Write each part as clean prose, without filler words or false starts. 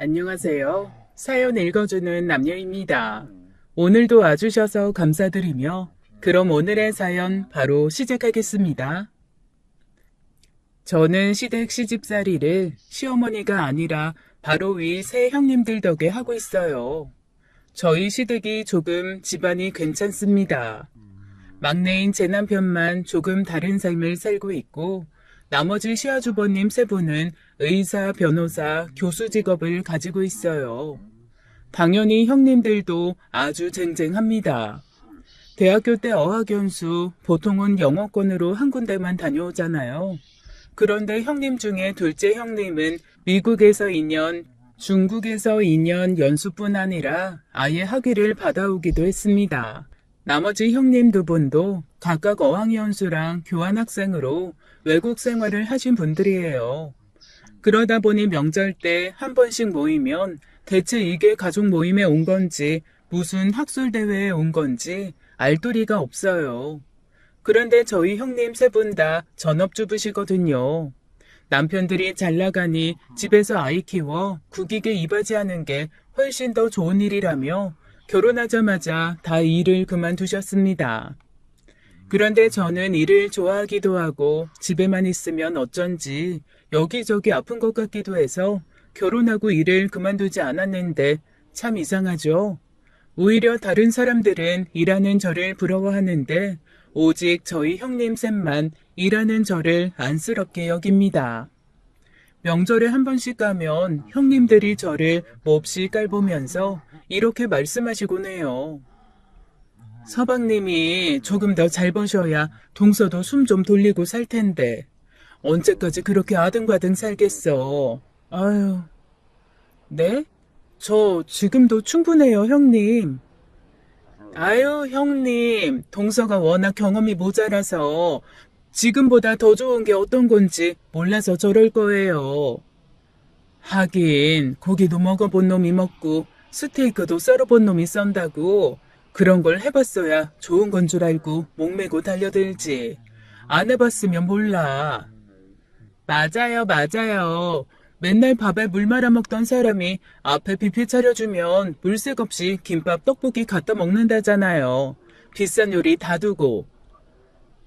안녕하세요. 사연 읽어주는 남녀입니다. 오늘도 와주셔서 감사드리며 그럼 오늘의 사연 바로 시작하겠습니다. 저는 시댁 시집살이를 시어머니가 아니라 바로 위 세 형님들 덕에 하고 있어요. 저희 시댁이 조금 집안이 괜찮습니다. 막내인 제 남편만 조금 다른 삶을 살고 있고 나머지 시아주버님 세 분은 의사, 변호사, 교수 직업을 가지고 있어요. 당연히 형님들도 아주 쟁쟁합니다. 대학교 때 어학연수, 보통은 영어권으로 한 군데만 다녀오잖아요. 그런데 형님 중에 둘째 형님은 미국에서 2년, 중국에서 2년 연수뿐 아니라 아예 학위를 받아오기도 했습니다. 나머지 형님 두 분도 각각 어학연수랑 교환학생으로 외국 생활을 하신 분들이에요. 그러다 보니 명절 때 한 번씩 모이면 대체 이게 가족 모임에 온 건지 무슨 학술대회에 온 건지 알도리가 없어요. 그런데 저희 형님 세 분 다 전업주부시거든요. 남편들이 잘 나가니 집에서 아이 키워 국익에 이바지하는 게 훨씬 더 좋은 일이라며 결혼하자마자 다 일을 그만두셨습니다. 그런데 저는 일을 좋아하기도 하고 집에만 있으면 어쩐지 여기저기 아픈 것 같기도 해서 결혼하고 일을 그만두지 않았는데 참 이상하죠. 오히려 다른 사람들은 일하는 저를 부러워하는데 오직 저희 형님 셋만 일하는 저를 안쓰럽게 여깁니다. 명절에 한 번씩 가면 형님들이 저를 몹시 깔보면서 이렇게 말씀하시곤 해요. 서방님이 조금 더 잘 버셔야 동서도 숨 좀 돌리고 살 텐데 언제까지 그렇게 아등바등 살겠어. 아유. 네? 저 지금도 충분해요, 형님. 아유, 형님. 동서가 워낙 경험이 모자라서 지금보다 더 좋은 게 어떤 건지 몰라서 저럴 거예요. 하긴 고기도 먹어본 놈이 먹고 스테이크도 썰어본 놈이 썬다고 그런 걸 해봤어야 좋은 건 줄 알고 목매고 달려들지. 안 해봤으면 몰라. 맞아요, 맞아요. 맨날 밥에 물 말아 먹던 사람이 앞에 뷔페 차려주면 물색 없이 김밥 떡볶이 갖다 먹는다잖아요. 비싼 요리 다 두고.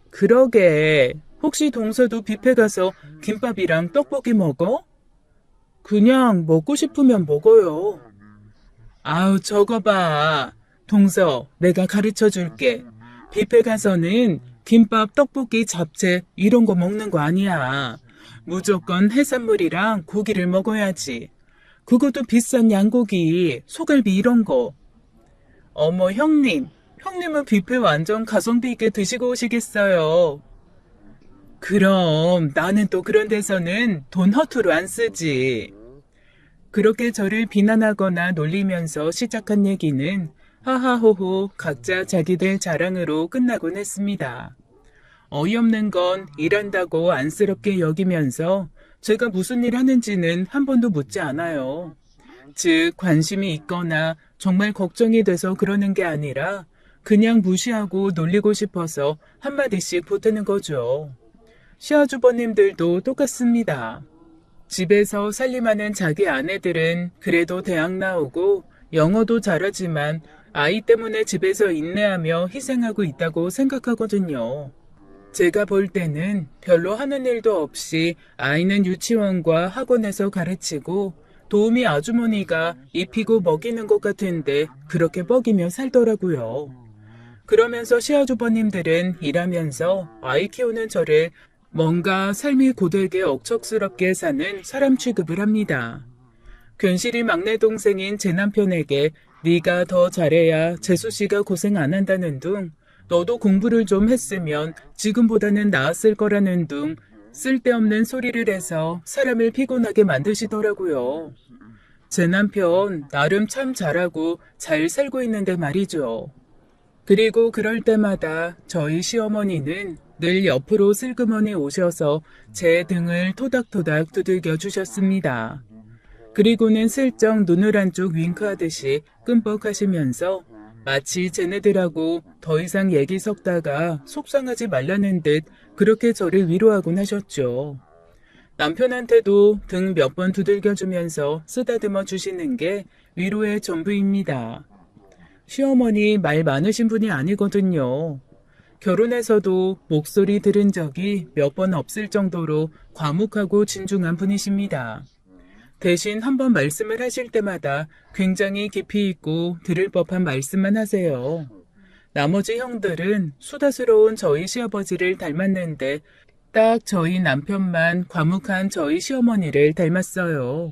그러게. 혹시 동서도 뷔페 가서 김밥이랑 떡볶이 먹어? 그냥 먹고 싶으면 먹어요. 아우, 저거 봐. 동서, 내가 가르쳐 줄게. 뷔페 가서는 김밥, 떡볶이, 잡채 이런 거 먹는 거 아니야. 무조건 해산물이랑 고기를 먹어야지. 그것도 비싼 양고기, 소갈비 이런 거. 어머, 형님. 형님은 뷔페 완전 가성비 있게 드시고 오시겠어요. 그럼 나는 또 그런 데서는 돈 허투루 안 쓰지. 그렇게 저를 비난하거나 놀리면서 시작한 얘기는 하하호호 각자 자기들 자랑으로 끝나곤 했습니다. 어이없는 건 일한다고 안쓰럽게 여기면서 제가 무슨 일 하는지는 한 번도 묻지 않아요. 즉 관심이 있거나 정말 걱정이 돼서 그러는 게 아니라 그냥 무시하고 놀리고 싶어서 한마디씩 보태는 거죠. 시아주버님들도 똑같습니다. 집에서 살림하는 자기 아내들은 그래도 대학 나오고 영어도 잘하지만 아이 때문에 집에서 인내하며 희생하고 있다고 생각하거든요. 제가 볼 때는 별로 하는 일도 없이 아이는 유치원과 학원에서 가르치고 도우미 아주머니가 입히고 먹이는 것 같은데 그렇게 먹이며 살더라고요. 그러면서 시아주버님들은 일하면서 아이 키우는 저를 뭔가 삶이 고되게 억척스럽게 사는 사람 취급을 합니다. 괜시리 막내 동생인 제 남편에게 네가 더 잘해야 재수 씨가 고생 안 한다는 둥, 너도 공부를 좀 했으면 지금보다는 나았을 거라는 둥 쓸데없는 소리를 해서 사람을 피곤하게 만드시더라고요. 제 남편 나름 참 잘하고 잘 살고 있는데 말이죠. 그리고 그럴 때마다 저희 시어머니는 늘 옆으로 슬그머니 오셔서 제 등을 토닥토닥 두들겨 주셨습니다. 그리고는 슬쩍 눈을 한쪽 윙크하듯이 끔뻑하시면서 마치 쟤네들하고 더 이상 얘기 섞다가 속상하지 말라는 듯 그렇게 저를 위로하곤 하셨죠. 남편한테도 등 몇 번 두들겨주면서 쓰다듬어 주시는 게 위로의 전부입니다. 시어머니 말 많으신 분이 아니거든요. 결혼해서도 목소리 들은 적이 몇 번 없을 정도로 과묵하고 진중한 분이십니다. 대신 한번 말씀을 하실 때마다 굉장히 깊이 있고 들을 법한 말씀만 하세요. 나머지 형들은 수다스러운 저희 시아버지를 닮았는데 딱 저희 남편만 과묵한 저희 시어머니를 닮았어요.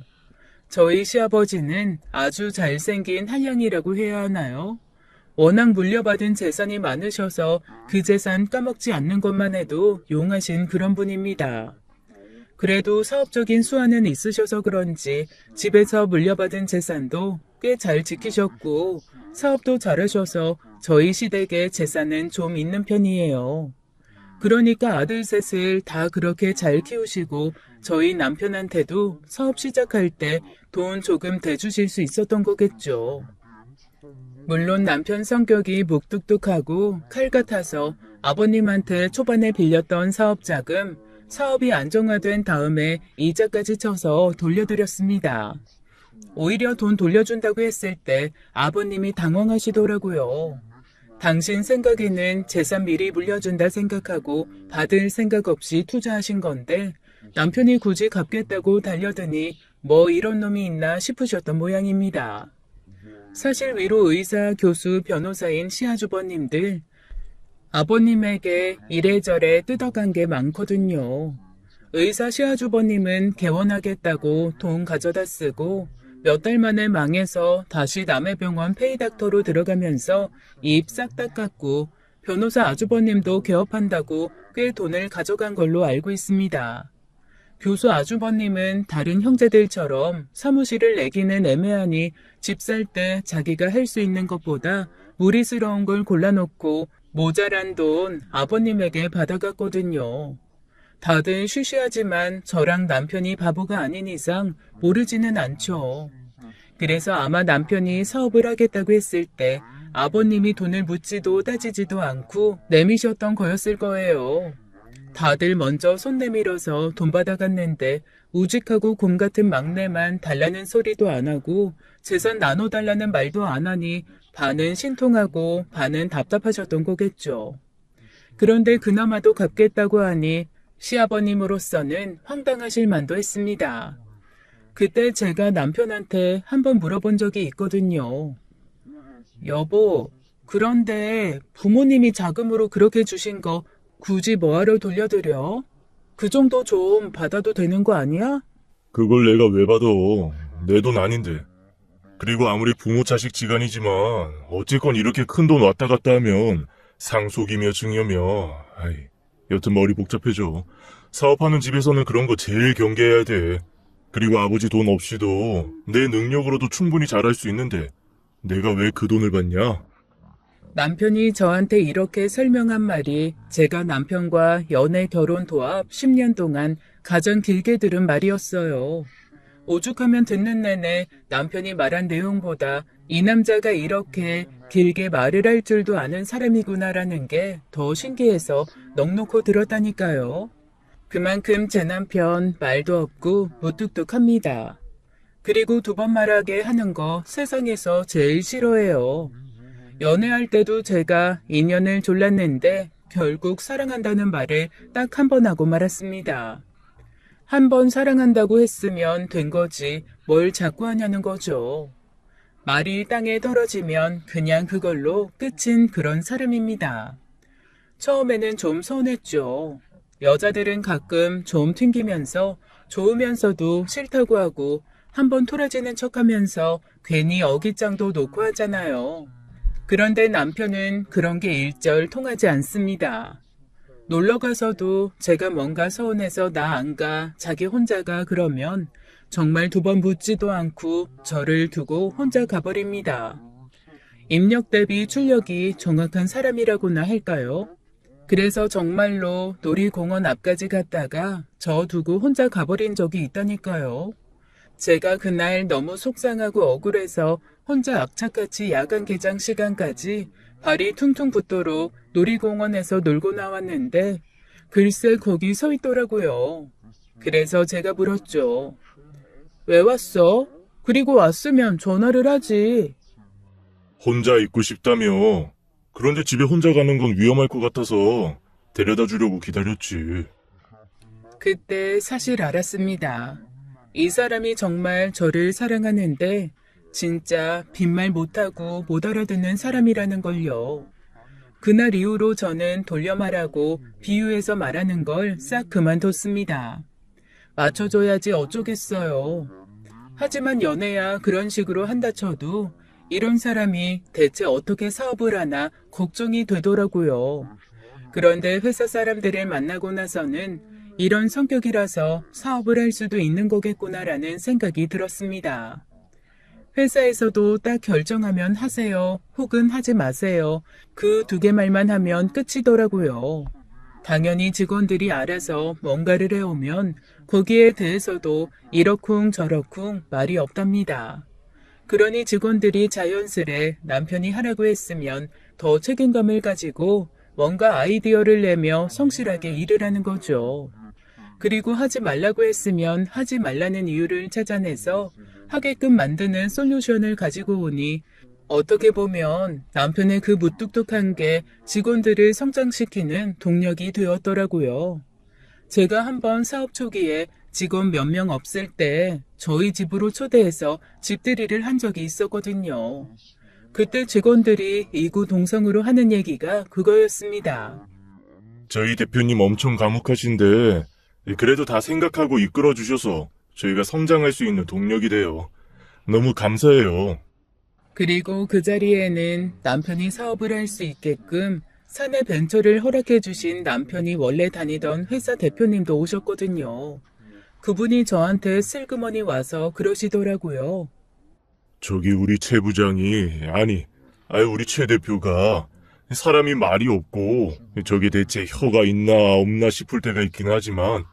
저희 시아버지는 아주 잘생긴 한량이라고 해야 하나요? 워낙 물려받은 재산이 많으셔서 그 재산 까먹지 않는 것만 해도 용하신 그런 분입니다. 그래도 사업적인 수완은 있으셔서 그런지 집에서 물려받은 재산도 꽤 잘 지키셨고 사업도 잘하셔서 저희 시댁의 재산은 좀 있는 편이에요. 그러니까 아들 셋을 다 그렇게 잘 키우시고 저희 남편한테도 사업 시작할 때 돈 조금 대주실 수 있었던 거겠죠. 물론 남편 성격이 묵뚝뚝하고 칼 같아서 아버님한테 초반에 빌렸던 사업 자금, 사업이 안정화된 다음에 이자까지 쳐서 돌려드렸습니다. 오히려 돈 돌려준다고 했을 때 아버님이 당황하시더라고요. 당신 생각에는 재산 미리 물려준다 생각하고 받을 생각 없이 투자하신 건데 남편이 굳이 갚겠다고 달려드니 뭐 이런 놈이 있나 싶으셨던 모양입니다. 사실 위로 의사, 교수, 변호사인 시아주버님들 아버님에게 이래저래 뜯어간 게 많거든요. 의사 시아주버님은 개원하겠다고 돈 가져다 쓰고 몇 달 만에 망해서 다시 남의 병원 페이닥터로 들어가면서 입 싹 닦았고 변호사 아주버님도 개업한다고 꽤 돈을 가져간 걸로 알고 있습니다. 교수 아주버님은 다른 형제들처럼 사무실을 내기는 애매하니 집 살 때 자기가 할 수 있는 것보다 무리스러운 걸 골라놓고 모자란 돈 아버님에게 받아갔거든요. 다들 쉬쉬하지만 저랑 남편이 바보가 아닌 이상 모르지는 않죠. 그래서 아마 남편이 사업을 하겠다고 했을 때 아버님이 돈을 묻지도 따지지도 않고 내미셨던 거였을 거예요. 다들 먼저 손 내밀어서 돈 받아갔는데 우직하고 곰 같은 막내만 달라는 소리도 안 하고 재산 나눠달라는 말도 안 하니 반은 신통하고 반은 답답하셨던 거겠죠. 그런데 그나마도 갚겠다고 하니 시아버님으로서는 황당하실 만도 했습니다. 그때 제가 남편한테 한번 물어본 적이 있거든요. 여보, 그런데 부모님이 자금으로 그렇게 주신 거 굳이 뭐하러 돌려드려? 그 정도 좀 받아도 되는 거 아니야? 그걸 내가 왜 받아? 내 돈 아닌데. 그리고 아무리 부모 자식 지간이지만 어쨌건 이렇게 큰 돈 왔다 갔다 하면 상속이며 증여며 여튼 머리 복잡해져. 사업하는 집에서는 그런 거 제일 경계해야 돼. 그리고 아버지 돈 없이도 내 능력으로도 충분히 잘할 수 있는데 내가 왜 그 돈을 받냐? 남편이 저한테 이렇게 설명한 말이 제가 남편과 연애 결혼 도합 10년 동안 가장 길게 들은 말이었어요. 오죽하면 듣는 내내 남편이 말한 내용보다 이 남자가 이렇게 길게 말을 할 줄도 아는 사람이구나라는 게 더 신기해서 넋놓고 들었다니까요. 그만큼 제 남편 말도 없고 무뚝뚝합니다. 그리고 두 번 말하게 하는 거 세상에서 제일 싫어해요. 연애할 때도 제가 인연을 졸랐는데 결국 사랑한다는 말을 딱 한 번 하고 말았습니다. 한 번 사랑한다고 했으면 된 거지 뭘 자꾸 하냐는 거죠. 말이 땅에 떨어지면 그냥 그걸로 끝인 그런 사람입니다. 처음에는 좀 서운했죠. 여자들은 가끔 좀 튕기면서 좋으면서도 싫다고 하고 한번 토라지는 척하면서 괜히 어깃장도 놓고 하잖아요. 그런데 남편은 그런 게 일절 통하지 않습니다. 놀러가서도 제가 뭔가 서운해서 나 안 가, 자기 혼자 가 그러면 정말 두 번 묻지도 않고 저를 두고 혼자 가버립니다. 입력 대비 출력이 정확한 사람이라고나 할까요? 그래서 정말로 놀이공원 앞까지 갔다가 저 두고 혼자 가버린 적이 있다니까요. 제가 그날 너무 속상하고 억울해서 혼자 악착같이 야간 개장 시간까지 발이 퉁퉁 붓도록 놀이공원에서 놀고 나왔는데 글쎄 거기 서 있더라고요. 그래서 제가 물었죠. 왜 왔어? 그리고 왔으면 전화를 하지. 혼자 있고 싶다며. 그런데 집에 혼자 가는 건 위험할 것 같아서 데려다 주려고 기다렸지. 그때 사실 알았습니다. 이 사람이 정말 저를 사랑하는데 진짜 빈말 못하고 못 알아듣는 사람이라는 걸요. 그날 이후로 저는 돌려 말하고 비유해서 말하는 걸 싹 그만뒀습니다. 맞춰줘야지 어쩌겠어요. 하지만 연애야 그런 식으로 한다 쳐도 이런 사람이 대체 어떻게 사업을 하나 걱정이 되더라고요. 그런데 회사 사람들을 만나고 나서는 이런 성격이라서 사업을 할 수도 있는 거겠구나라는 생각이 들었습니다. 회사에서도 딱 결정하면 하세요, 혹은 하지 마세요. 그 두 개 말만 하면 끝이더라고요. 당연히 직원들이 알아서 뭔가를 해오면 거기에 대해서도 이러쿵 저러쿵 말이 없답니다. 그러니 직원들이 자연스레 남편이 하라고 했으면 더 책임감을 가지고 뭔가 아이디어를 내며 성실하게 일을 하는 거죠. 그리고 하지 말라고 했으면 하지 말라는 이유를 찾아내서 하게끔 만드는 솔루션을 가지고 오니 어떻게 보면 남편의 그 무뚝뚝한 게 직원들을 성장시키는 동력이 되었더라고요. 제가 한번 사업 초기에 직원 몇 명 없을 때 저희 집으로 초대해서 집들이를 한 적이 있었거든요. 그때 직원들이 이구동성으로 하는 얘기가 그거였습니다. 저희 대표님 엄청 과묵하신데 그래도 다 생각하고 이끌어 주셔서 저희가 성장할 수 있는 동력이 돼요. 너무 감사해요. 그리고 그 자리에는 남편이 사업을 할 수 있게끔 사내 벤처를 허락해 주신 남편이 원래 다니던 회사 대표님도 오셨거든요. 그분이 저한테 슬그머니 와서 그러시더라고요. 저기 우리 최 부장이 우리 최 대표가 사람이 말이 없고 저게 대체 혀가 있나 없나 싶을 때가 있긴 하지만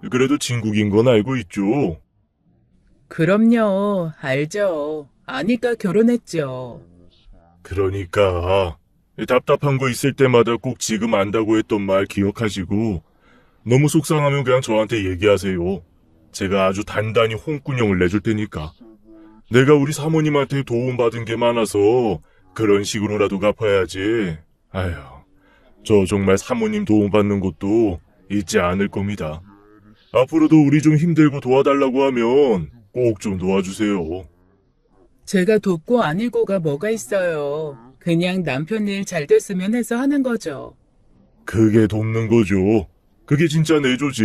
그래도 진국인 건 알고 있죠. 그럼요, 알죠. 아니까 결혼했죠. 그러니까 답답한 거 있을 때마다 꼭 지금 안다고 했던 말 기억하시고 너무 속상하면 그냥 저한테 얘기하세요. 제가 아주 단단히 홍군형을 내줄 테니까. 내가 우리 사모님한테 도움받은 게 많아서 그런 식으로라도 갚아야지. 아휴, 저 정말 사모님 도움받는 것도 잊지 않을 겁니다. 앞으로도 우리 좀 힘들고 도와달라고 하면 꼭 좀 도와주세요. 제가 돕고 아니고가 뭐가 있어요. 그냥 남편 일 잘 됐으면 해서 하는 거죠. 그게 돕는 거죠. 그게 진짜 내조지.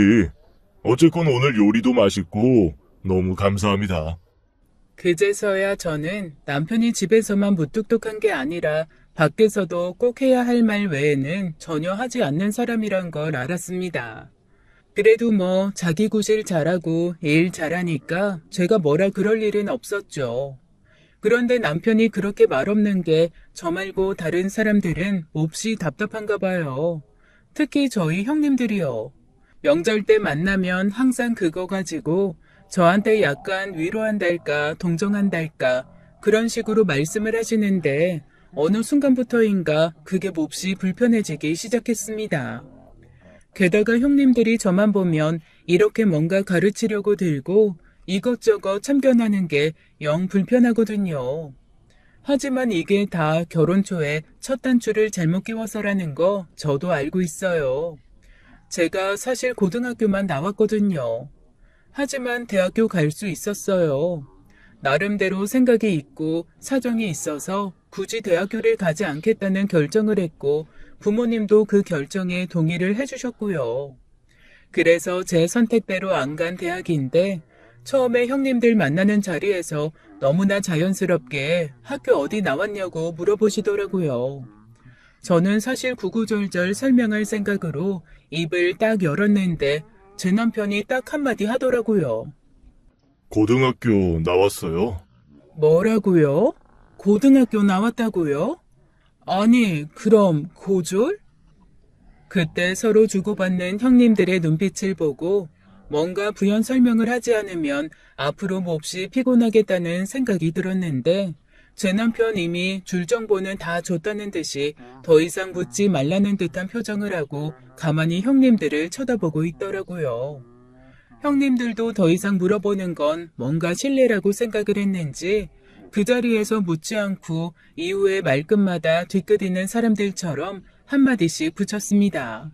어쨌건 오늘 요리도 맛있고 너무 감사합니다. 그제서야 저는 남편이 집에서만 무뚝뚝한 게 아니라 밖에서도 꼭 해야 할 말 외에는 전혀 하지 않는 사람이란 걸 알았습니다. 그래도 뭐 자기 구실 잘하고 일 잘하니까 제가 뭐라 그럴 일은 없었죠. 그런데 남편이 그렇게 말없는 게 저 말고 다른 사람들은 몹시 답답한가 봐요. 특히 저희 형님들이요. 명절 때 만나면 항상 그거 가지고 저한테 약간 위로한달까 동정한달까 그런 식으로 말씀을 하시는데 어느 순간부터인가 그게 몹시 불편해지기 시작했습니다. 게다가 형님들이 저만 보면 이렇게 뭔가 가르치려고 들고 이것저것 참견하는 게 영 불편하거든요. 하지만 이게 다 결혼 초에 첫 단추를 잘못 끼워서라는 거 저도 알고 있어요. 제가 사실 고등학교만 나왔거든요. 하지만 대학교 갈 수 있었어요. 나름대로 생각이 있고 사정이 있어서 굳이 대학교를 가지 않겠다는 결정을 했고 부모님도 그 결정에 동의를 해주셨고요. 그래서 제 선택대로 안 간 대학인데 처음에 형님들 만나는 자리에서 너무나 자연스럽게 학교 어디 나왔냐고 물어보시더라고요. 저는 사실 구구절절 설명할 생각으로 입을 딱 열었는데 제 남편이 딱 한마디 하더라고요. 고등학교 나왔어요. 뭐라고요? 고등학교 나왔다고요? 아니, 그럼 고졸? 그때 서로 주고받는 형님들의 눈빛을 보고 뭔가 부연 설명을 하지 않으면 앞으로 몹시 피곤하겠다는 생각이 들었는데 제 남편 이미 줄 정보는 다 줬다는 듯이 더 이상 묻지 말라는 듯한 표정을 하고 가만히 형님들을 쳐다보고 있더라고요. 형님들도 더 이상 물어보는 건 뭔가 실례라고 생각을 했는지 그 자리에서 묻지 않고 이후에 말끝마다 뒤끝있는 사람들처럼 한마디씩 붙였습니다.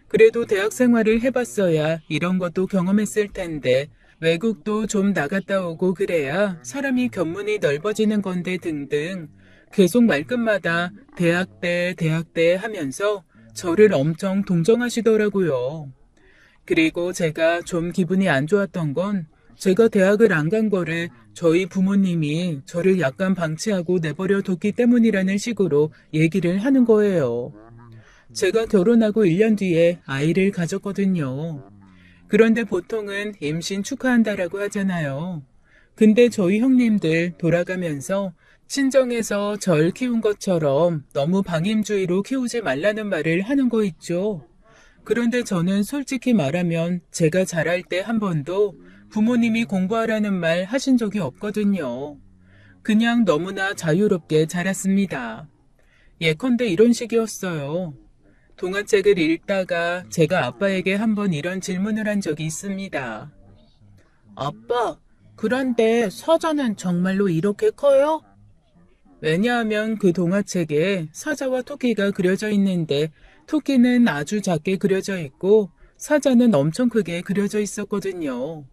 그래도 대학 생활을 해봤어야 이런 것도 경험했을 텐데 외국도 좀 나갔다 오고 그래야 사람이 견문이 넓어지는 건데 등등 계속 말끝마다 대학 때 하면서 저를 엄청 동정하시더라고요. 그리고 제가 좀 기분이 안 좋았던 건 제가 대학을 안 간 거를 저희 부모님이 저를 약간 방치하고 내버려 뒀기 때문이라는 식으로 얘기를 하는 거예요. 제가 결혼하고 1년 뒤에 아이를 가졌거든요. 그런데 보통은 임신 축하한다라고 하잖아요. 근데 저희 형님들 돌아가면서 친정에서 절 키운 것처럼 너무 방임주의로 키우지 말라는 말을 하는 거 있죠. 그런데 저는 솔직히 말하면 제가 자랄 때 한 번도 부모님이 공부하라는 말 하신 적이 없거든요. 그냥 너무나 자유롭게 자랐습니다. 예컨대 이런 식이었어요. 동화책을 읽다가 제가 아빠에게 한번 이런 질문을 한 적이 있습니다. 아빠, 그런데 사자는 정말로 이렇게 커요? 왜냐하면 그 동화책에 사자와 토끼가 그려져 있는데 토끼는 아주 작게 그려져 있고 사자는 엄청 크게 그려져 있었거든요.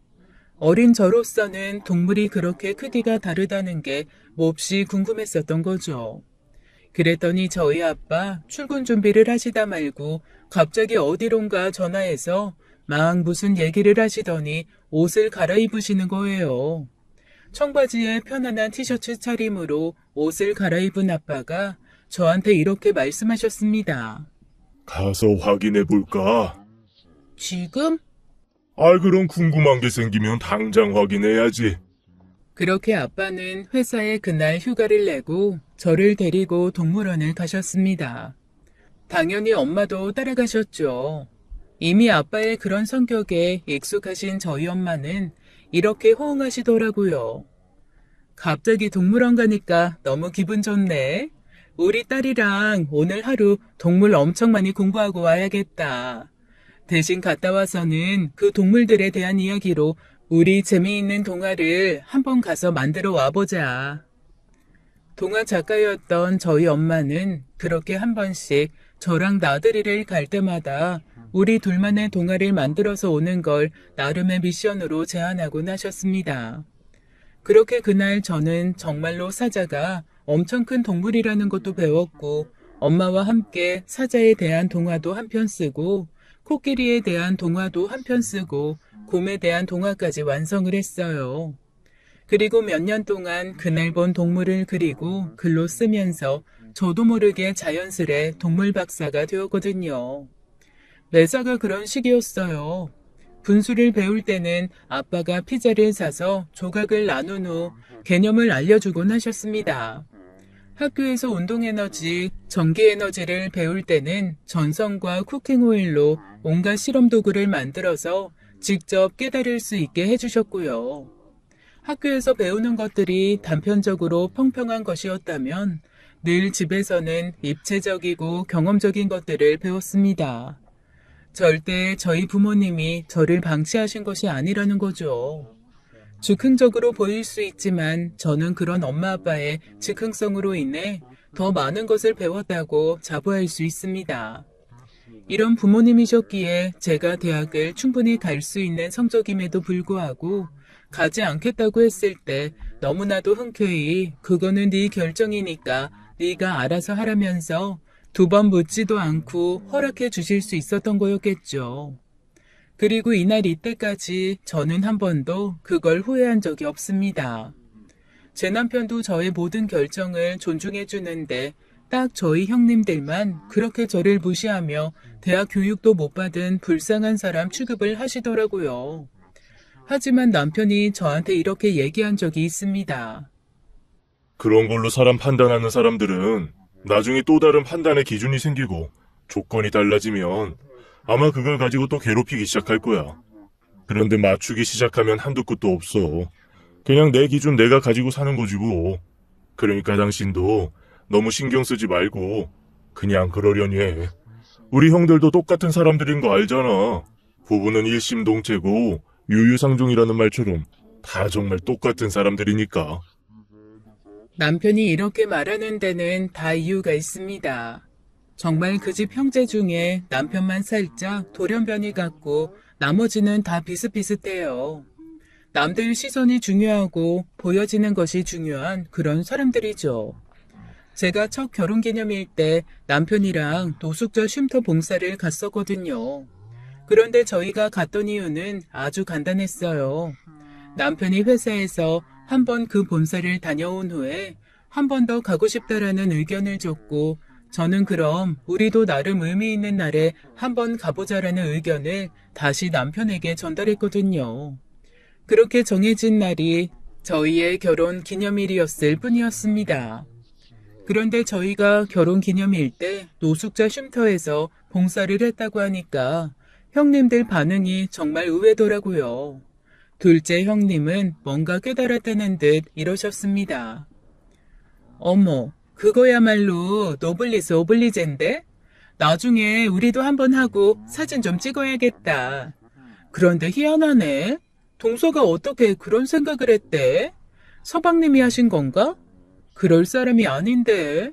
어린 저로서는 동물이 그렇게 크기가 다르다는 게 몹시 궁금했었던 거죠. 그랬더니 저희 아빠 출근 준비를 하시다 말고 갑자기 어디론가 전화해서 막 무슨 얘기를 하시더니 옷을 갈아입으시는 거예요. 청바지에 편안한 티셔츠 차림으로 옷을 갈아입은 아빠가 저한테 이렇게 말씀하셨습니다. 가서 확인해 볼까? 지금? 그럼 궁금한 게 생기면 당장 확인해야지. 그렇게 아빠는 회사에 그날 휴가를 내고 저를 데리고 동물원을 가셨습니다. 당연히 엄마도 따라가셨죠. 이미 아빠의 그런 성격에 익숙하신 저희 엄마는 이렇게 호응하시더라고요. 갑자기 동물원 가니까 너무 기분 좋네. 우리 딸이랑 오늘 하루 동물 엄청 많이 공부하고 와야겠다. 대신 갔다 와서는 그 동물들에 대한 이야기로 우리 재미있는 동화를 한번 가서 만들어 와보자. 동화 작가였던 저희 엄마는 그렇게 한 번씩 저랑 나들이를 갈 때마다 우리 둘만의 동화를 만들어서 오는 걸 나름의 미션으로 제안하곤 하셨습니다. 그렇게 그날 저는 정말로 사자가 엄청 큰 동물이라는 것도 배웠고 엄마와 함께 사자에 대한 동화도 한 편 쓰고 코끼리에 대한 동화도 한 편 쓰고 곰에 대한 동화까지 완성을 했어요. 그리고 몇 년 동안 그날 본 동물을 그리고 글로 쓰면서 저도 모르게 자연스레 동물 박사가 되었거든요. 매사가 그런 식이었어요. 분수를 배울 때는 아빠가 피자를 사서 조각을 나눈 후 개념을 알려주곤 하셨습니다. 학교에서 운동에너지, 전기에너지를 배울 때는 전선과 쿠킹오일로 온갖 실험 도구를 만들어서 직접 깨달을 수 있게 해주셨고요. 학교에서 배우는 것들이 단편적으로 평평한 것이었다면 늘 집에서는 입체적이고 경험적인 것들을 배웠습니다. 절대 저희 부모님이 저를 방치하신 것이 아니라는 거죠. 즉흥적으로 보일 수 있지만 저는 그런 엄마 아빠의 즉흥성으로 인해 더 많은 것을 배웠다고 자부할 수 있습니다. 이런 부모님이셨기에 제가 대학을 충분히 갈 수 있는 성적임에도 불구하고 가지 않겠다고 했을 때 너무나도 흔쾌히 그거는 네 결정이니까 네가 알아서 하라면서 두 번 묻지도 않고 허락해 주실 수 있었던 거였겠죠. 그리고 이날 이때까지 저는 한 번도 그걸 후회한 적이 없습니다. 제 남편도 저의 모든 결정을 존중해 주는데 딱 저희 형님들만 그렇게 저를 무시하며 대학 교육도 못 받은 불쌍한 사람 취급을 하시더라고요. 하지만 남편이 저한테 이렇게 얘기한 적이 있습니다. 그런 걸로 사람 판단하는 사람들은 나중에 또 다른 판단의 기준이 생기고 조건이 달라지면 아마 그걸 가지고 또 괴롭히기 시작할 거야. 그런데 맞추기 시작하면 한두 끝도 없어. 그냥 내 기준 내가 가지고 사는 거지 뭐. 그러니까 당신도 너무 신경 쓰지 말고 그냥 그러려니 해. 우리 형들도 똑같은 사람들인 거 알잖아. 부부는 일심동체고 유유상종이라는 말처럼 다 정말 똑같은 사람들이니까. 남편이 이렇게 말하는 데는 다 이유가 있습니다. 정말 그 집 형제 중에 남편만 살짝 돌연변이 같고 나머지는 다 비슷비슷해요. 남들 시선이 중요하고 보여지는 것이 중요한 그런 사람들이죠. 제가 첫 결혼기념일 때 남편이랑 노숙자 쉼터 봉사를 갔었거든요. 그런데 저희가 갔던 이유는 아주 간단했어요. 남편이 회사에서 한 번 그 봉사를 다녀온 후에 한 번 더 가고 싶다라는 의견을 줬고, 저는 그럼 우리도 나름 의미 있는 날에 한 번 가보자라는 의견을 다시 남편에게 전달했거든요. 그렇게 정해진 날이 저희의 결혼 기념일이었을 뿐이었습니다. 그런데 저희가 결혼 기념일 때 노숙자 쉼터에서 봉사를 했다고 하니까 형님들 반응이 정말 의외더라고요. 둘째 형님은 뭔가 깨달았다는 듯 이러셨습니다. 어머, 그거야말로 노블리스 오블리제인데? 나중에 우리도 한번 하고 사진 좀 찍어야겠다. 그런데 희한하네. 동서가 어떻게 그런 생각을 했대? 서방님이 하신 건가? 그럴 사람이 아닌데.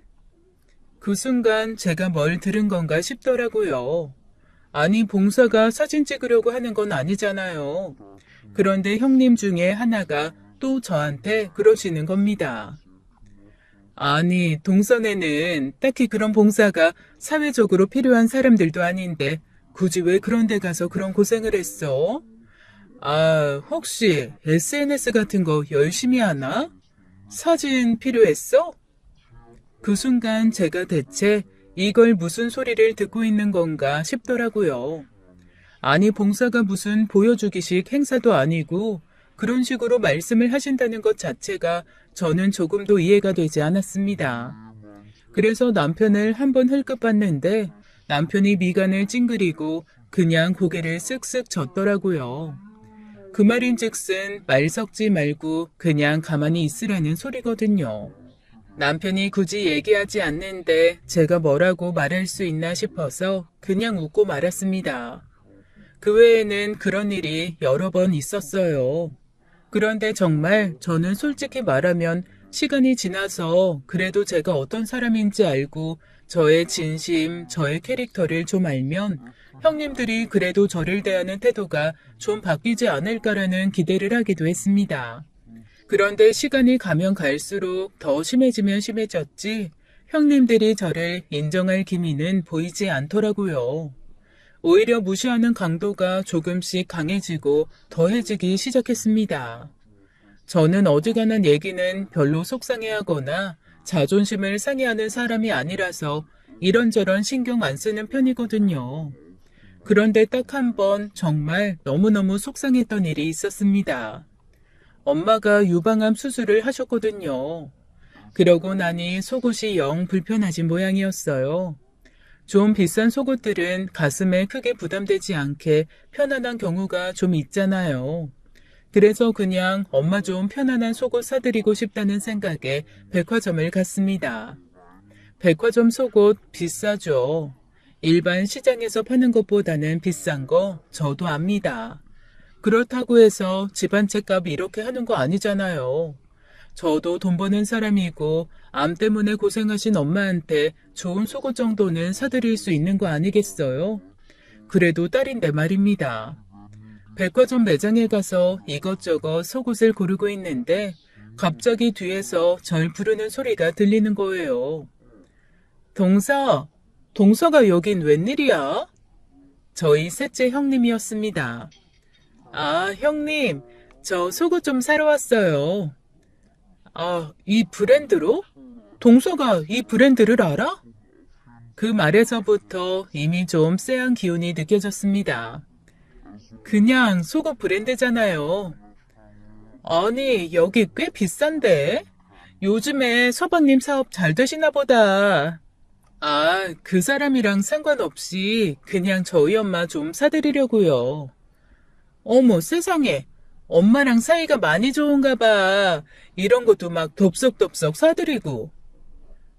그 순간 제가 뭘 들은 건가 싶더라고요. 아니, 봉사가 사진 찍으려고 하는 건 아니잖아요. 그런데 형님 중에 하나가 또 저한테 그러시는 겁니다. 아니, 동선에는 딱히 그런 봉사가 사회적으로 필요한 사람들도 아닌데 굳이 왜 그런 데 가서 그런 고생을 했어? 아, 혹시 SNS 같은 거 열심히 하나? 사진 필요했어? 그 순간 제가 대체 이걸 무슨 소리를 듣고 있는 건가 싶더라고요. 아니, 봉사가 무슨 보여주기식 행사도 아니고 그런 식으로 말씀을 하신다는 것 자체가 저는 조금도 이해가 되지 않았습니다. 그래서 남편을 한번 흘끗봤는데 남편이 미간을 찡그리고 그냥 고개를 쓱쓱 젓더라고요. 그 말인즉슨 말 섞지 말고 그냥 가만히 있으라는 소리거든요. 남편이 굳이 얘기하지 않는데 제가 뭐라고 말할 수 있나 싶어서 그냥 웃고 말았습니다. 그 외에는 그런 일이 여러 번 있었어요. 그런데 정말 저는 솔직히 말하면 시간이 지나서 그래도 제가 어떤 사람인지 알고 저의 진심, 저의 캐릭터를 좀 알면 형님들이 그래도 저를 대하는 태도가 좀 바뀌지 않을까라는 기대를 하기도 했습니다. 그런데 시간이 가면 갈수록 더 심해지면 심해졌지 형님들이 저를 인정할 기미는 보이지 않더라고요. 오히려 무시하는 강도가 조금씩 강해지고 더해지기 시작했습니다. 저는 어지간한 얘기는 별로 속상해하거나 자존심을 상해하는 사람이 아니라서 이런저런 신경 안 쓰는 편이거든요. 그런데 딱 한 번 정말 너무너무 속상했던 일이 있었습니다. 엄마가 유방암 수술을 하셨거든요. 그러고 나니 속옷이 영 불편하신 모양이었어요. 좀 비싼 속옷들은 가슴에 크게 부담되지 않게 편안한 경우가 좀 있잖아요. 그래서 그냥 엄마 좀 편안한 속옷 사드리고 싶다는 생각에 백화점을 갔습니다. 백화점 속옷 비싸죠. 일반 시장에서 파는 것보다는 비싼 거 저도 압니다. 그렇다고 해서 집 한 채 값 이렇게 하는 거 아니잖아요. 저도 돈 버는 사람이고 암 때문에 고생하신 엄마한테 좋은 속옷 정도는 사드릴 수 있는 거 아니겠어요? 그래도 딸인데 말입니다. 백화점 매장에 가서 이것저것 속옷을 고르고 있는데 갑자기 뒤에서 절 부르는 소리가 들리는 거예요. 동서가 여긴 웬일이야? 저희 셋째 형님이었습니다. 아, 형님, 저 속옷 좀 사러 왔어요. 아, 이 브랜드로? 동서가 이 브랜드를 알아? 그 말에서부터 이미 좀 쎄한 기운이 느껴졌습니다. 그냥 속옷 브랜드잖아요. 아니, 여기 꽤 비싼데? 요즘에 서방님 사업 잘 되시나 보다. 아, 그 사람이랑 상관없이 그냥 저희 엄마 좀 사드리려고요. 어머, 세상에. 엄마랑 사이가 많이 좋은가 봐. 이런 것도 막 덥석덥석 사드리고.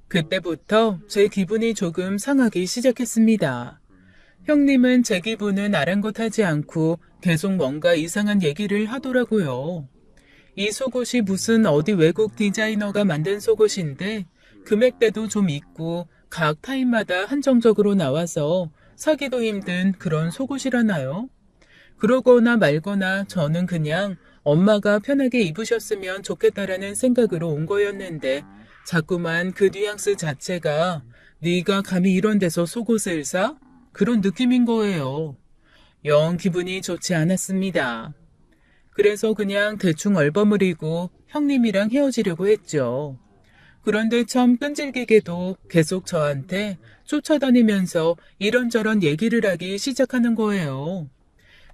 그때부터 제 기분이 조금 상하기 시작했습니다. 형님은 제 기분은 아랑곳하지 않고 계속 뭔가 이상한 얘기를 하더라고요. 이 속옷이 무슨 어디 외국 디자이너가 만든 속옷인데 금액대도 좀 있고 각 타입마다 한정적으로 나와서 사기도 힘든 그런 속옷이라나요? 그러거나 말거나 저는 그냥 엄마가 편하게 입으셨으면 좋겠다라는 생각으로 온 거였는데 자꾸만 그 뉘앙스 자체가 네가 감히 이런 데서 속옷을 사? 그런 느낌인 거예요. 영 기분이 좋지 않았습니다. 그래서 그냥 대충 얼버무리고 형님이랑 헤어지려고 했죠. 그런데 참 끈질기게도 계속 저한테 쫓아다니면서 이런저런 얘기를 하기 시작하는 거예요.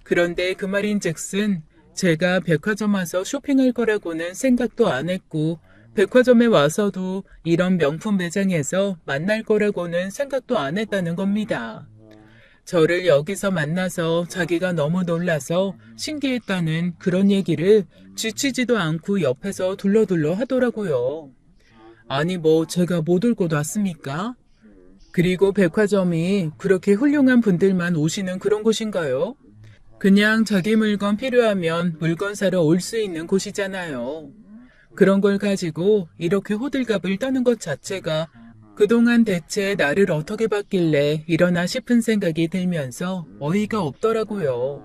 그런데 그 말인즉슨 제가 백화점 와서 쇼핑할 거라고는 생각도 안 했고 백화점에 와서도 이런 명품 매장에서 만날 거라고는 생각도 안 했다는 겁니다. 저를 여기서 만나서 자기가 너무 놀라서 신기했다는 그런 얘기를 지치지도 않고 옆에서 둘러둘러 하더라고요. 아니 뭐 제가 못 올 곳 왔습니까? 그리고 백화점이 그렇게 훌륭한 분들만 오시는 그런 곳인가요? 그냥 자기 물건 필요하면 물건 사러 올 수 있는 곳이잖아요. 그런 걸 가지고 이렇게 호들갑을 떠는 것 자체가 그동안 대체 나를 어떻게 봤길래 이러나 싶은 생각이 들면서 어이가 없더라고요.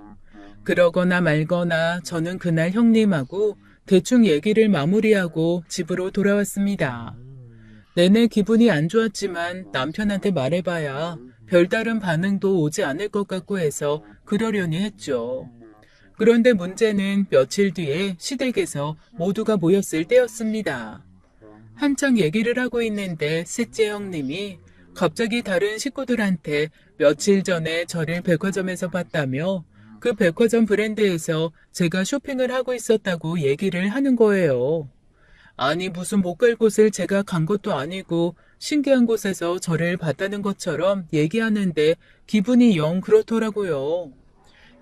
그러거나 말거나 저는 그날 형님하고 대충 얘기를 마무리하고 집으로 돌아왔습니다. 내내 기분이 안 좋았지만 남편한테 말해봐야 별다른 반응도 오지 않을 것 같고 해서 그러려니 했죠. 그런데 문제는 며칠 뒤에 시댁에서 모두가 모였을 때였습니다. 한창 얘기를 하고 있는데 셋째 형님이 갑자기 다른 식구들한테 며칠 전에 저를 백화점에서 봤다며 그 백화점 브랜드에서 제가 쇼핑을 하고 있었다고 얘기를 하는 거예요. 아니 무슨 못 갈 곳을 제가 간 것도 아니고 신기한 곳에서 저를 봤다는 것처럼 얘기하는데 기분이 영 그렇더라고요.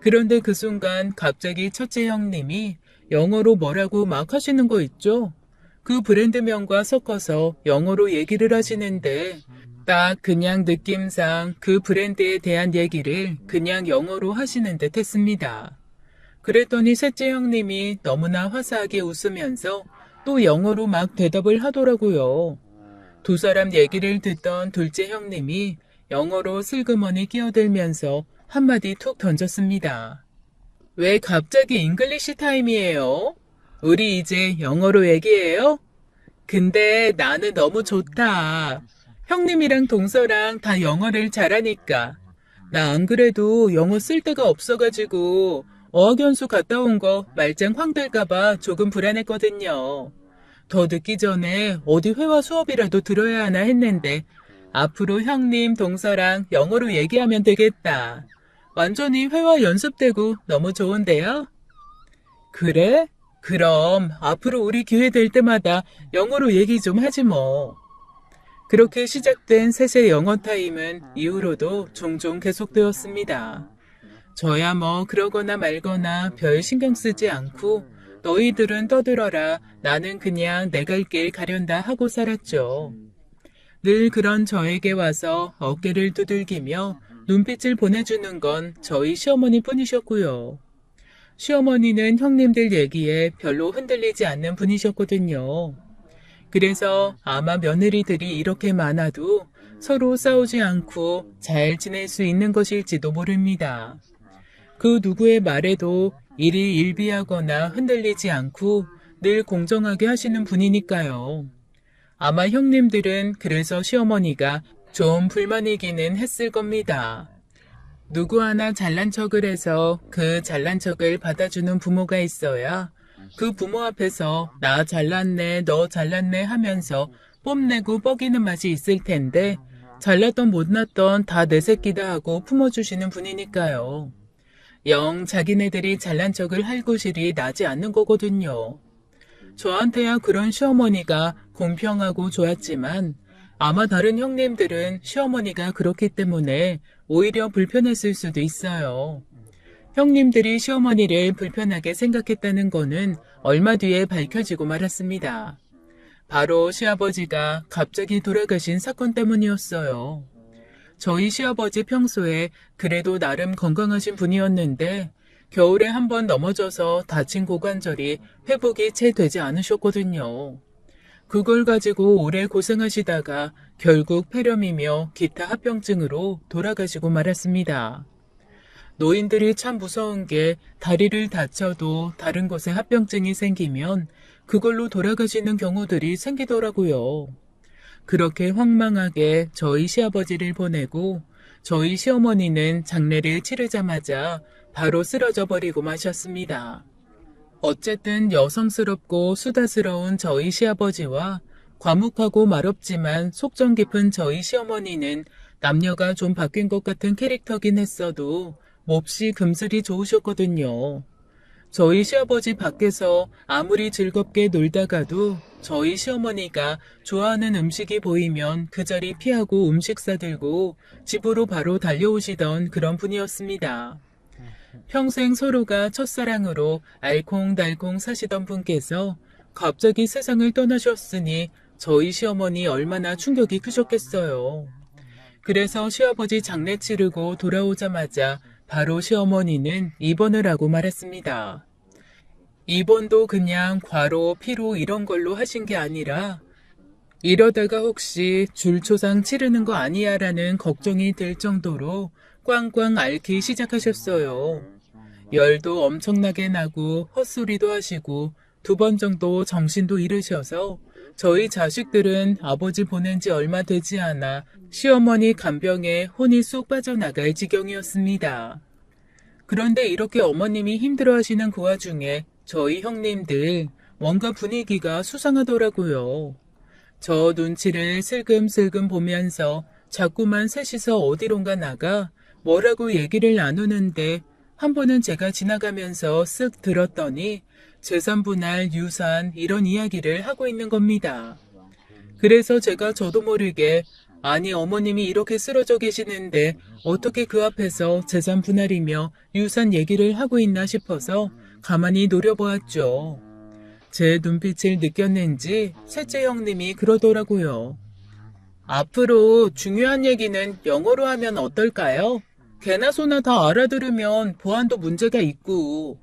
그런데 그 순간 갑자기 첫째 형님이 영어로 뭐라고 막 하시는 거 있죠? 그 브랜드명과 섞어서 영어로 얘기를 하시는데 딱 그냥 느낌상 그 브랜드에 대한 얘기를 그냥 영어로 하시는 듯 했습니다. 그랬더니 셋째 형님이 너무나 화사하게 웃으면서 또 영어로 막 대답을 하더라고요. 두 사람 얘기를 듣던 둘째 형님이 영어로 슬그머니 끼어들면서 한마디 툭 던졌습니다. 왜 갑자기 잉글리시 타임이에요? 우리 이제 영어로 얘기해요? 근데 나는 너무 좋다. 형님이랑 동서랑 다 영어를 잘하니까. 나 안 그래도 영어 쓸 데가 없어가지고 어학연수 갔다 온 거 말짱 황될까봐 조금 불안했거든요. 더 늦기 전에 어디 회화 수업이라도 들어야 하나 했는데 앞으로 형님, 동서랑 영어로 얘기하면 되겠다. 완전히 회화 연습되고 너무 좋은데요? 그래? 그럼 앞으로 우리 기회 될 때마다 영어로 얘기 좀 하지 뭐. 그렇게 시작된 셋의 영어 타임은 이후로도 종종 계속되었습니다. 저야 뭐 그러거나 말거나 별 신경 쓰지 않고 너희들은 떠들어라 나는 그냥 내 갈 길 가련다 하고 살았죠. 늘 그런 저에게 와서 어깨를 두들기며 눈빛을 보내주는 건 저희 시어머니 뿐이셨고요. 시어머니는 형님들 얘기에 별로 흔들리지 않는 분이셨거든요. 그래서 아마 며느리들이 이렇게 많아도 서로 싸우지 않고 잘 지낼 수 있는 것일지도 모릅니다. 그 누구의 말에도 일희일비하거나 흔들리지 않고 늘 공정하게 하시는 분이니까요. 아마 형님들은 그래서 시어머니가 좀 불만이기는 했을 겁니다. 누구 하나 잘난 척을 해서 그 잘난 척을 받아주는 부모가 있어야 그 부모 앞에서 나 잘났네, 너 잘났네 하면서 뽐내고 뻐기는 맛이 있을 텐데 잘났던 못났던 다 내 새끼다 하고 품어주시는 분이니까요. 영 자기네들이 잘난 척을 할 구실이 나지 않는 거거든요. 저한테야 그런 시어머니가 공평하고 좋았지만 아마 다른 형님들은 시어머니가 그렇기 때문에 오히려 불편했을 수도 있어요. 형님들이 시어머니를 불편하게 생각했다는 거는 얼마 뒤에 밝혀지고 말았습니다. 바로 시아버지가 갑자기 돌아가신 사건 때문이었어요. 저희 시아버지 평소에 그래도 나름 건강하신 분이었는데 겨울에 한번 넘어져서 다친 고관절이 회복이 채 되지 않으셨거든요. 그걸 가지고 오래 고생하시다가 결국 폐렴이며 기타 합병증으로 돌아가시고 말았습니다. 노인들이 참 무서운 게 다리를 다쳐도 다른 곳에 합병증이 생기면 그걸로 돌아가시는 경우들이 생기더라고요. 그렇게 황망하게 저희 시아버지를 보내고 저희 시어머니는 장례를 치르자마자 바로 쓰러져 버리고 마셨습니다. 어쨌든 여성스럽고 수다스러운 저희 시아버지와 과묵하고 말없지만 속정 깊은 저희 시어머니는 남녀가 좀 바뀐 것 같은 캐릭터긴 했어도 몹시 금슬이 좋으셨거든요. 저희 시아버지 밖에서 아무리 즐겁게 놀다가도 저희 시어머니가 좋아하는 음식이 보이면 그 자리 피하고 음식 사들고 집으로 바로 달려오시던 그런 분이었습니다. 평생 서로가 첫사랑으로 알콩달콩 사시던 분께서 갑자기 세상을 떠나셨으니 저희 시어머니 얼마나 충격이 크셨겠어요. 그래서 시아버지 장례 치르고 돌아오자마자 바로 시어머니는 입원을 하고 말았습니다. 입원도 그냥 과로, 피로 이런 걸로 하신 게 아니라 이러다가 혹시 줄초상 치르는 거 아니야 라는 걱정이 들 정도로 꽝꽝 앓기 시작하셨어요. 열도 엄청나게 나고 헛소리도 하시고 2번 정도 정신도 잃으셔서 저희 자식들은 아버지 보낸 지 얼마 되지 않아 시어머니 간병에 혼이 쏙 빠져나갈 지경이었습니다. 그런데 이렇게 어머님이 힘들어하시는 그 와중에 저희 형님들 뭔가 분위기가 수상하더라고요. 저 눈치를 슬금슬금 보면서 자꾸만 셋이서 어디론가 나가 뭐라고 얘기를 나누는데 한 번은 제가 지나가면서 쓱 들었더니 재산 분할, 유산 이런 이야기를 하고 있는 겁니다. 그래서 제가 저도 모르게 아니 어머님이 이렇게 쓰러져 계시는데 어떻게 그 앞에서 재산 분할이며 유산 얘기를 하고 있나 싶어서 가만히 노려보았죠. 제 눈빛을 느꼈는지 셋째 형님이 그러더라고요. 앞으로 중요한 얘기는 영어로 하면 어떨까요? 개나 소나 다 알아들으면 보안도 문제가 있고.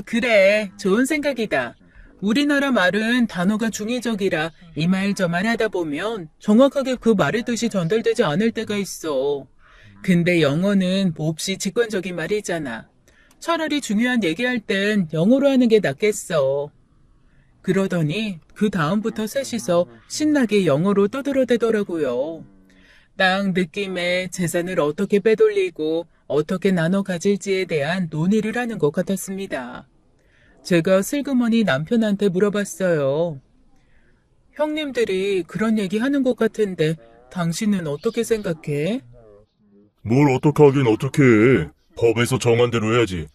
그래. 좋은 생각이다. 우리나라 말은 단어가 중의적이라 이 말 저 말 하다 보면 정확하게 그 말의 뜻이 전달되지 않을 때가 있어. 근데 영어는 몹시 직관적인 말이잖아. 차라리 중요한 얘기할 땐 영어로 하는 게 낫겠어. 그러더니 그 다음부터 셋이서 신나게 영어로 떠들어대더라고요. 딱 느낌에 재산을 어떻게 빼돌리고 어떻게 나눠 가질지에 대한 논의를 하는 것 같았습니다. 제가 슬그머니 남편한테 물어봤어요. 형님들이 그런 얘기 하는 것 같은데 당신은 어떻게 생각해? 뭘 어떻게 하긴 어떻게 해. 법에서 정한 대로 해야지.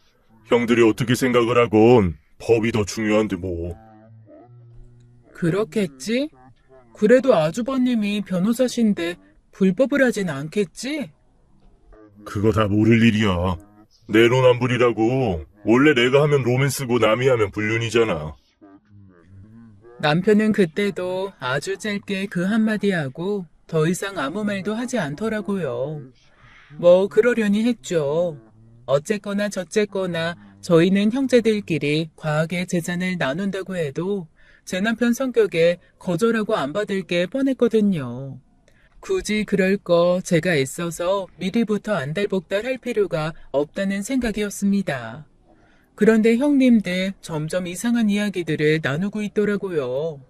형들이 어떻게 생각을 하건 법이 더 중요한데 뭐. 그렇겠지? 그래도 아주버님이 변호사신데 불법을 하진 않겠지? 그거 다 모를 일이야. 내로남불이라고. 원래 내가 하면 로맨스고 남이 하면 불륜이잖아. 남편은 그때도 아주 짧게 그 한마디 하고 더 이상 아무 말도 하지 않더라고요. 뭐 그러려니 했죠. 어쨌거나 저쨌거나 저희는 형제들끼리 과하게 재산을 나눈다고 해도 제 남편 성격에 거절하고 안 받을 게 뻔했거든요. 굳이 그럴 거 제가 애써서 미리부터 안달복달 할 필요가 없다는 생각이었습니다. 그런데 형님들 점점 이상한 이야기들을 나누고 있더라고요.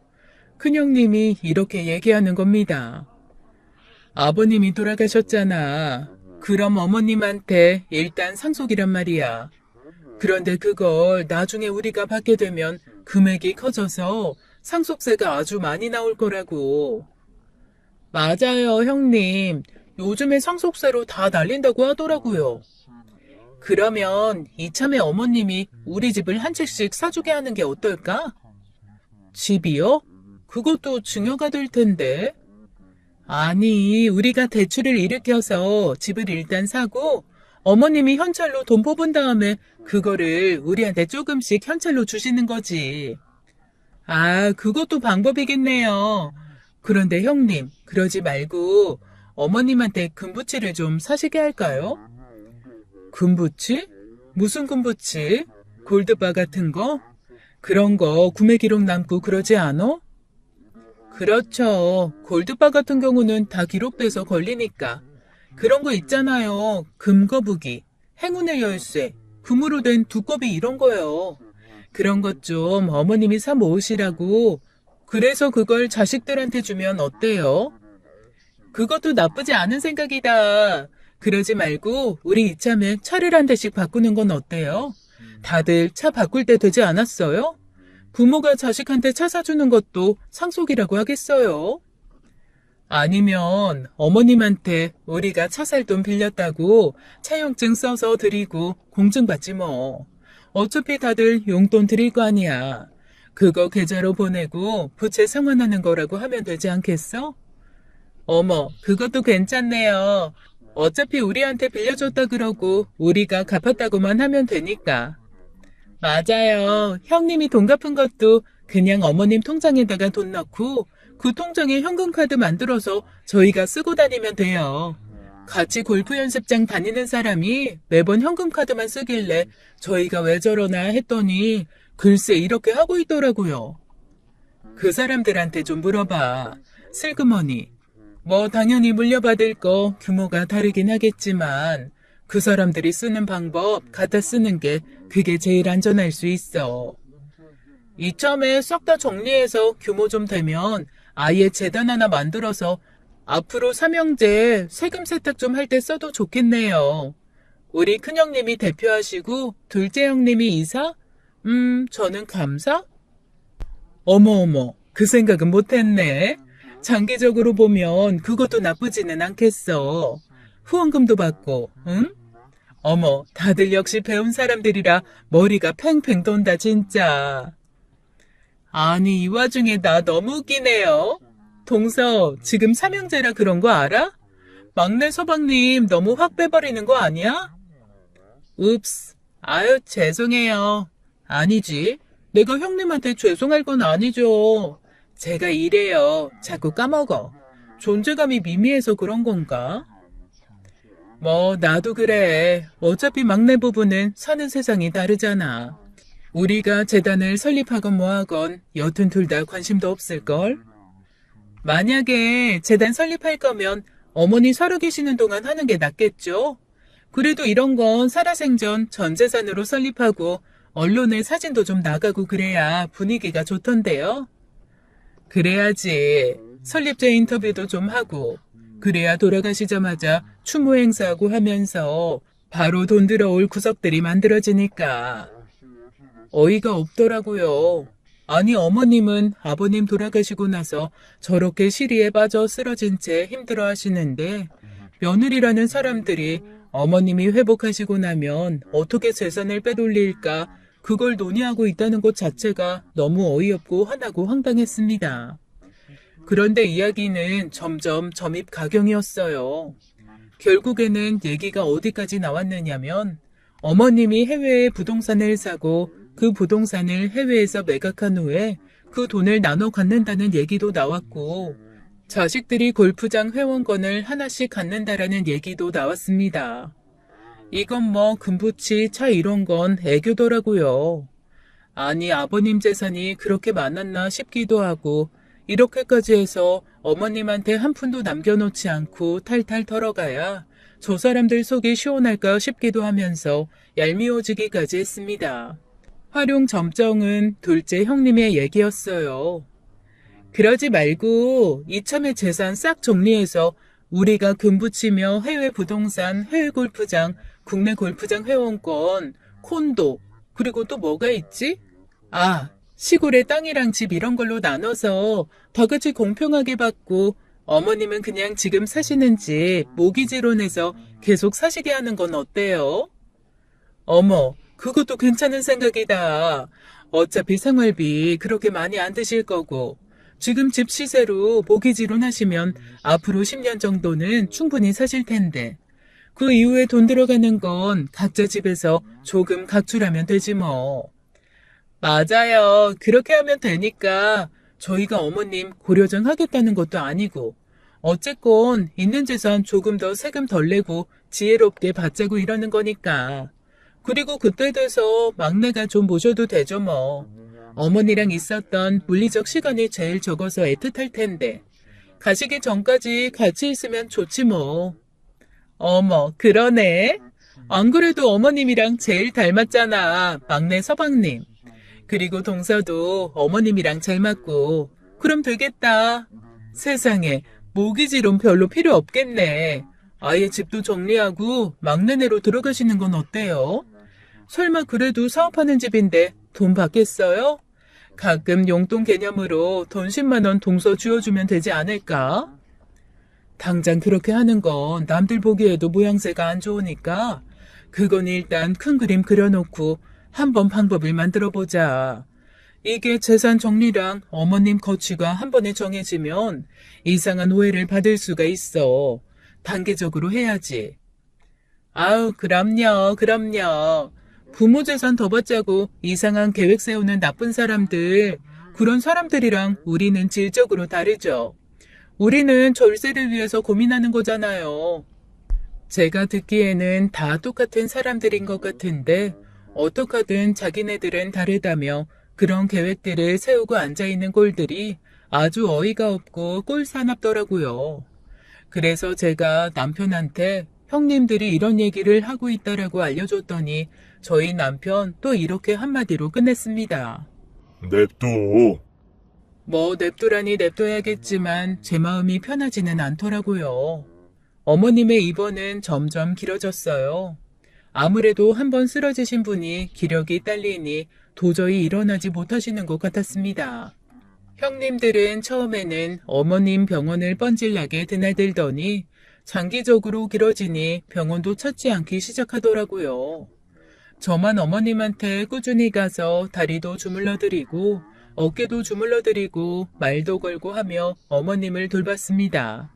큰형님이 이렇게 얘기하는 겁니다. 아버님이 돌아가셨잖아. 그럼 어머님한테 일단 상속이란 말이야. 그런데 그걸 나중에 우리가 받게 되면 금액이 커져서 상속세가 아주 많이 나올 거라고. 맞아요, 형님. 요즘에 상속세로 다 날린다고 하더라고요. 그러면 이참에 어머님이 우리 집을 한 채씩 사주게 하는 게 어떨까? 집이요? 그것도 증여가 될 텐데. 아니, 우리가 대출을 일으켜서 집을 일단 사고 어머님이 현찰로 돈 뽑은 다음에 그거를 우리한테 조금씩 현찰로 주시는 거지. 아, 그것도 방법이겠네요. 그런데 형님, 그러지 말고 어머님한테 금부치를 좀 사시게 할까요? 금부치? 무슨 금부치? 골드바 같은 거? 그런 거 구매 기록 남고 그러지 않아? 그렇죠. 골드바 같은 경우는 다 기록돼서 걸리니까. 그런 거 있잖아요. 금거북이, 행운의 열쇠, 금으로 된 두꺼비 이런 거요. 그런 것 좀 어머님이 사 모으시라고. 그래서 그걸 자식들한테 주면 어때요? 그것도 나쁘지 않은 생각이다. 그러지 말고 우리 이참에 차를 한 대씩 바꾸는 건 어때요? 다들 차 바꿀 때 되지 않았어요? 부모가 자식한테 차 사주는 것도 상속이라고 하겠어요? 아니면 어머님한테 우리가 차 살 돈 빌렸다고 차용증 써서 드리고 공증받지 뭐. 어차피 다들 용돈 드릴 거 아니야. 그거 계좌로 보내고 부채 상환하는 거라고 하면 되지 않겠어? 어머, 그것도 괜찮네요. 어차피 우리한테 빌려줬다 그러고 우리가 갚았다고만 하면 되니까. 맞아요. 형님이 돈 갚은 것도 그냥 어머님 통장에다가 돈 넣고 그 통장에 현금카드 만들어서 저희가 쓰고 다니면 돼요. 같이 골프 연습장 다니는 사람이 매번 현금카드만 쓰길래 저희가 왜 저러나 했더니 글쎄 이렇게 하고 있더라고요. 그 사람들한테 좀 물어봐. 슬그머니. 뭐 당연히 물려받을 거 규모가 다르긴 하겠지만 그 사람들이 쓰는 방법 갖다 쓰는 게 그게 제일 안전할 수 있어. 이참에 싹 다 정리해서 규모 좀 되면 아예 재단 하나 만들어서 앞으로 삼형제 세금 세탁 좀 할 때 써도 좋겠네요. 우리 큰형님이 대표하시고 둘째 형님이 이사? 저는 감사? 어머, 그 생각은 못했네. 장기적으로 보면 그것도 나쁘지는 않겠어. 후원금도 받고, 응? 어머, 다들 역시 배운 사람들이라 머리가 팽팽 돈다, 진짜. 아니, 이 와중에 나 너무 웃기네요. 동서, 지금 삼형제라 그런 거 알아? 막내 서방님 너무 확 빼버리는 거 아니야? 읍스, 아유, 죄송해요. 아니지, 내가 형님한테 죄송할 건 아니죠. 제가 이래요. 자꾸 까먹어. 존재감이 미미해서 그런 건가? 뭐 나도 그래. 어차피 막내 부부는 사는 세상이 다르잖아. 우리가 재단을 설립하건 뭐하건 여튼 둘 다 관심도 없을걸? 만약에 재단 설립할 거면 어머니 살아계시는 동안 하는 게 낫겠죠? 그래도 이런 건 살아생전 전 재산으로 설립하고 언론에 사진도 좀 나가고 그래야 분위기가 좋던데요? 그래야지. 설립자 인터뷰도 좀 하고 그래야 돌아가시자마자 추모 행사하고 하면서 바로 돈 들어올 구석들이 만들어지니까. 어이가 없더라고요. 아니 어머님은 아버님 돌아가시고 나서 저렇게 시리에 빠져 쓰러진 채 힘들어 하시는데 며느리라는 사람들이 어머님이 회복하시고 나면 어떻게 재산을 빼돌릴까 그걸 논의하고 있다는 것 자체가 너무 어이없고 화나고 황당했습니다. 그런데 이야기는 점점 점입가경이었어요. 결국에는 얘기가 어디까지 나왔느냐면 어머님이 해외에 부동산을 사고 그 부동산을 해외에서 매각한 후에 그 돈을 나눠 갖는다는 얘기도 나왔고 자식들이 골프장 회원권을 하나씩 갖는다라는 얘기도 나왔습니다. 이건 뭐 금부치, 차 이런 건 애교더라고요. 아니 아버님 재산이 그렇게 많았나 싶기도 하고 이렇게까지 해서 어머님한테 한 푼도 남겨놓지 않고 탈탈 털어가야 저 사람들 속이 시원할까 싶기도 하면서 얄미워지기까지 했습니다. 활용 점정은 둘째 형님의 얘기였어요. 그러지 말고 이참에 재산 싹 정리해서 우리가 금붙이며 해외 부동산, 해외 골프장, 국내 골프장 회원권, 콘도, 그리고 또 뭐가 있지? 아, 시골에 땅이랑 집 이런 걸로 나눠서 다 같이 공평하게 받고 어머님은 그냥 지금 사시는 집 모기지로 내서 계속 사시게 하는 건 어때요? 어머, 그것도 괜찮은 생각이다. 어차피 생활비 그렇게 많이 안 드실 거고 지금 집 시세로 모기지로 나시면 앞으로 10년 정도는 충분히 사실 텐데 그 이후에 돈 들어가는 건 각자 집에서 조금 각출하면 되지 뭐. 맞아요. 그렇게 하면 되니까 저희가 어머님 고려정 하겠다는 것도 아니고 어쨌건 있는 재산 조금 더 세금 덜 내고 지혜롭게 받자고 이러는 거니까. 그리고 그때 돼서 막내가 좀 모셔도 되죠 뭐. 어머니랑 있었던 물리적 시간이 제일 적어서 애틋할 텐데. 가시기 전까지 같이 있으면 좋지 뭐. 어머, 그러네. 안 그래도 어머님이랑 제일 닮았잖아, 막내 서방님. 그리고 동서도 어머님이랑 잘 맞고. 그럼 되겠다. 세상에, 모기지론 별로 필요 없겠네. 아예 집도 정리하고 막내네로 들어가시는 건 어때요? 설마 그래도 사업하는 집인데 돈 받겠어요? 가끔 용돈 개념으로 돈 10만 원 동서 쥐어주면 되지 않을까? 당장 그렇게 하는 건 남들 보기에도 모양새가 안 좋으니까 그건 일단 큰 그림 그려놓고 한번 방법을 만들어보자. 이게 재산 정리랑 어머님 거취가 한 번에 정해지면 이상한 오해를 받을 수가 있어. 단계적으로 해야지. 아우, 그럼요. 부모 재산 더 받자고 이상한 계획 세우는 나쁜 사람들, 그런 사람들이랑 우리는 질적으로 다르죠. 우리는 절세를 위해서 고민하는 거잖아요. 제가 듣기에는 다 똑같은 사람들인 것 같은데 어떡하든 자기네들은 다르다며 그런 계획들을 세우고 앉아있는 꼴들이 아주 어이가 없고 꼴사납더라고요. 그래서 제가 남편한테 형님들이 이런 얘기를 하고 있다라고 알려줬더니 저희 남편 또 이렇게 한마디로 끝냈습니다. 냅둬. 뭐 냅두라니 냅둬야겠지만 제 마음이 편하지는 않더라고요. 어머님의 입원은 점점 길어졌어요. 아무래도 한번 쓰러지신 분이 기력이 딸리니 도저히 일어나지 못하시는 것 같았습니다. 형님들은 처음에는 어머님 병원을 뻔질나게 드나들더니 장기적으로 길어지니 병원도 찾지 않기 시작하더라고요. 저만 어머님한테 꾸준히 가서 다리도 주물러드리고 어깨도 주물러드리고 말도 걸고 하며 어머님을 돌봤습니다.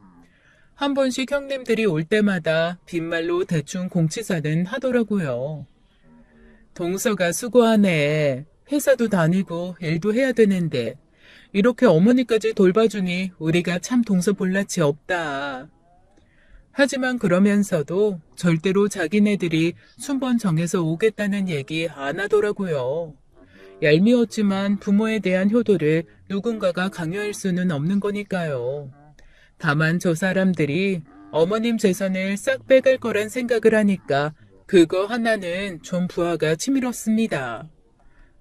한 번씩 형님들이 올 때마다 빈말로 대충 공치사는 하더라고요. 동서가 수고하네. 회사도 다니고 일도 해야 되는데 이렇게 어머니까지 돌봐주니 우리가 참 동서볼라치 없다. 하지만 그러면서도 절대로 자기네들이 순번 정해서 오겠다는 얘기 안 하더라고요. 얄미웠지만 부모에 대한 효도를 누군가가 강요할 수는 없는 거니까요. 다만 저 사람들이 어머님 재산을 싹 빼갈 거란 생각을 하니까 그거 하나는 좀 부하가 치밀었습니다.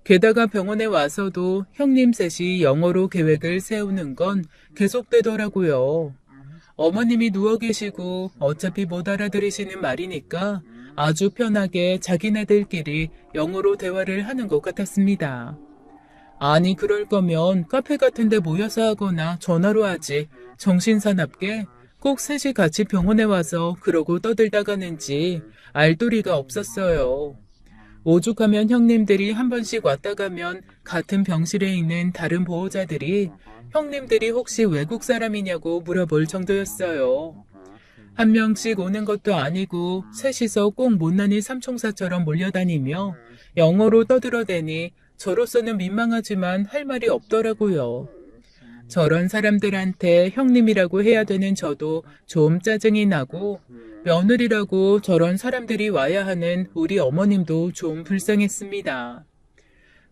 게다가 병원에 와서도 형님 셋이 영어로 계획을 세우는 건 계속되더라고요. 어머님이 누워 계시고 어차피 못 알아들으시는 말이니까 아주 편하게 자기네들끼리 영어로 대화를 하는 것 같았습니다. 아니 그럴 거면 카페 같은 데 모여서 하거나 전화로 하지 정신사납게 꼭 셋이 같이 병원에 와서 그러고 떠들다 가는지 알도리가 없었어요. 오죽하면 형님들이 한 번씩 왔다 가면 같은 병실에 있는 다른 보호자들이 형님들이 혹시 외국 사람이냐고 물어볼 정도였어요. 한 명씩 오는 것도 아니고 셋이서 꼭 못난이 삼총사처럼 몰려다니며 영어로 떠들어대니 저로서는 민망하지만 할 말이 없더라고요. 저런 사람들한테 형님이라고 해야 되는 저도 좀 짜증이 나고 며느리라고 저런 사람들이 와야 하는 우리 어머님도 좀 불쌍했습니다.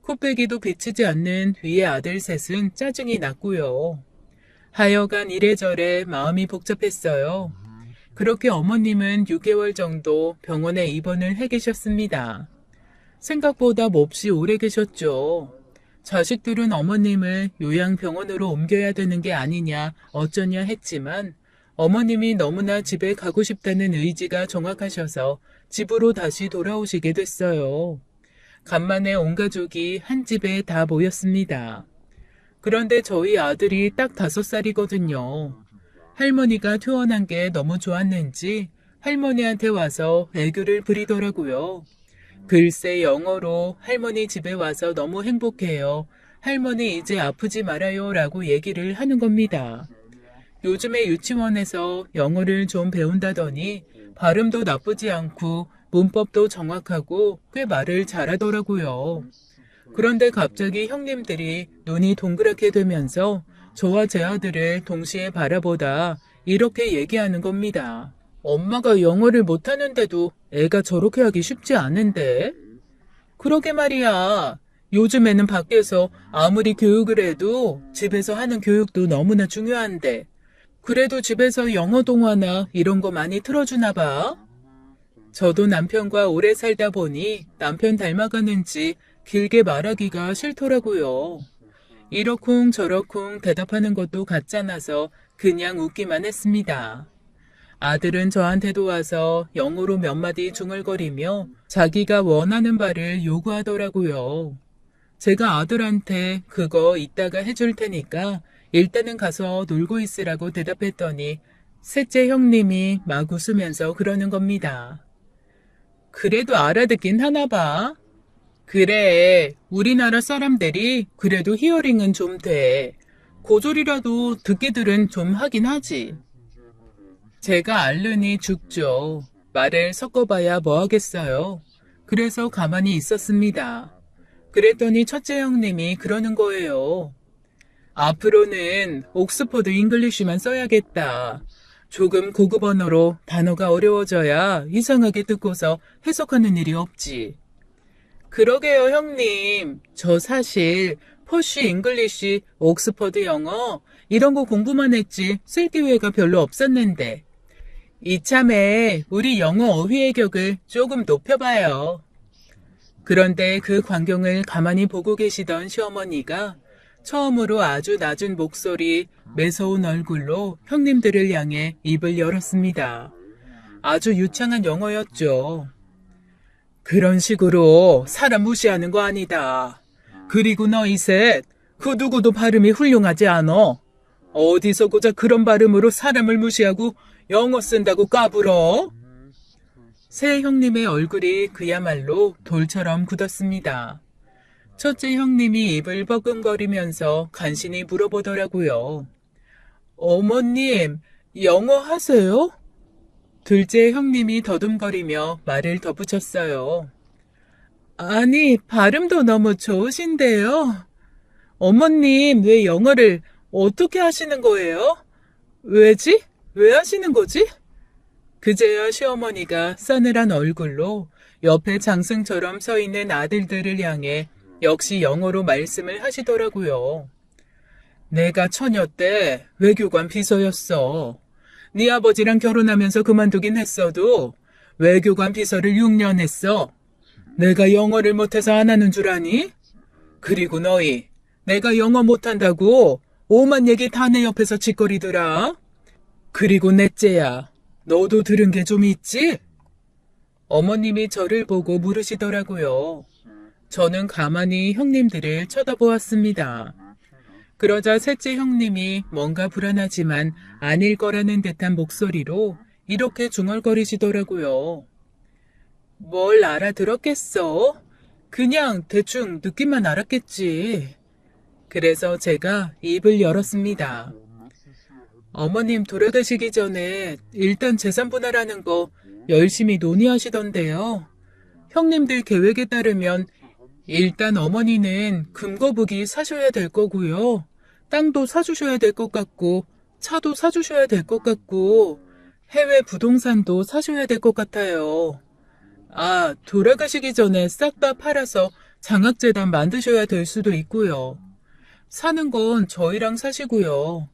코빼기도 비치지 않는 위의 아들 셋은 짜증이 났고요. 하여간 이래저래 마음이 복잡했어요. 그렇게 어머님은 6개월 정도 병원에 입원을 해 계셨습니다. 생각보다 몹시 오래 계셨죠. 자식들은 어머님을 요양병원으로 옮겨야 되는 게 아니냐 어쩌냐 했지만 어머님이 너무나 집에 가고 싶다는 의지가 정확하셔서 집으로 다시 돌아오시게 됐어요. 간만에 온 가족이 한 집에 다 모였습니다. 그런데 저희 아들이 딱 5살이거든요. 할머니가 퇴원한 게 너무 좋았는지 할머니한테 와서 애교를 부리더라고요. 글쎄 영어로 할머니 집에 와서 너무 행복해요. 할머니 이제 아프지 말아요 라고 얘기를 하는 겁니다. 요즘에 유치원에서 영어를 좀 배운다더니 발음도 나쁘지 않고 문법도 정확하고 꽤 말을 잘하더라고요. 그런데 갑자기 형님들이 눈이 동그랗게 되면서 저와 제 아들을 동시에 바라보다 이렇게 얘기하는 겁니다. 엄마가 영어를 못하는데도 애가 저렇게 하기 쉽지 않은데? 그러게 말이야. 요즘에는 밖에서 아무리 교육을 해도 집에서 하는 교육도 너무나 중요한데, 그래도 집에서 영어 동화나 이런 거 많이 틀어주나 봐. 저도 남편과 오래 살다 보니 남편 닮아가는지 길게 말하기가 싫더라고요. 이러쿵 저러쿵 대답하는 것도 같잖아서 그냥 웃기만 했습니다. 아들은 저한테도 와서 영어로 몇 마디 중얼거리며 자기가 원하는 바를 요구하더라고요. 제가 아들한테 그거 이따가 해줄 테니까 일단은 가서 놀고 있으라고 대답했더니 셋째 형님이 막 웃으면서 그러는 겁니다. 그래도 알아듣긴 하나 봐. 그래, 우리나라 사람들이 그래도 히어링은 좀 돼. 고졸이라도 듣기들은 좀 하긴 하지. 제가 알르니 죽죠. 말을 섞어봐야 뭐 하겠어요. 그래서 가만히 있었습니다. 그랬더니 첫째 형님이 그러는 거예요. 앞으로는 옥스퍼드 잉글리쉬만 써야겠다. 조금 고급 언어로 단어가 어려워져야 이상하게 듣고서 해석하는 일이 없지. 그러게요, 형님. 저 사실 퍼쉬 잉글리쉬, 옥스퍼드 영어 이런 거 공부만 했지 쓸 기회가 별로 없었는데 이참에 우리 영어 어휘의 격을 조금 높여봐요. 그런데 그 광경을 가만히 보고 계시던 시어머니가 처음으로 아주 낮은 목소리, 매서운 얼굴로 형님들을 향해 입을 열었습니다. 아주 유창한 영어였죠. 그런 식으로 사람 무시하는 거 아니다. 그리고 너희 셋, 그 누구도 발음이 훌륭하지 않어. 어디서 고작 그런 발음으로 사람을 무시하고 영어 쓴다고 까불어? 새 형님의 얼굴이 그야말로 돌처럼 굳었습니다. 첫째 형님이 입을 버금거리면서 간신히 물어보더라고요. 어머님, 영어 하세요? 둘째 형님이 더듬거리며 말을 덧붙였어요. 아니, 발음도 너무 좋으신데요. 어머님, 왜 영어를 어떻게 하시는 거예요? 왜지? 왜 하시는 거지? 그제야 시어머니가 싸늘한 얼굴로 옆에 장승처럼 서 있는 아들들을 향해 역시 영어로 말씀을 하시더라고요. 내가 처녀 때 외교관 비서였어. 네 아버지랑 결혼하면서 그만두긴 했어도 외교관 비서를 6년 했어. 내가 영어를 못해서 안 하는 줄 아니? 그리고 너희, 내가 영어 못한다고 오만 얘기 다 내 옆에서 짓거리더라. 그리고 넷째야, 너도 들은 게 좀 있지? 어머님이 저를 보고 물으시더라고요. 저는 가만히 형님들을 쳐다보았습니다. 그러자 셋째 형님이 뭔가 불안하지만 아닐 거라는 듯한 목소리로 이렇게 중얼거리시더라고요. 뭘 알아들었겠어? 그냥 대충 느낌만 알았겠지. 그래서 제가 입을 열었습니다. 어머님 돌아가시기 전에 일단 재산 분할하는 거 열심히 논의하시던데요. 형님들 계획에 따르면 일단 어머니는 금거북이 사셔야 될 거고요. 땅도 사주셔야 될 것 같고 차도 사주셔야 될 것 같고 해외 부동산도 사셔야 될 것 같아요. 아, 돌아가시기 전에 싹 다 팔아서 장학재단 만드셔야 될 수도 있고요. 사는 건 저희랑 사시고요.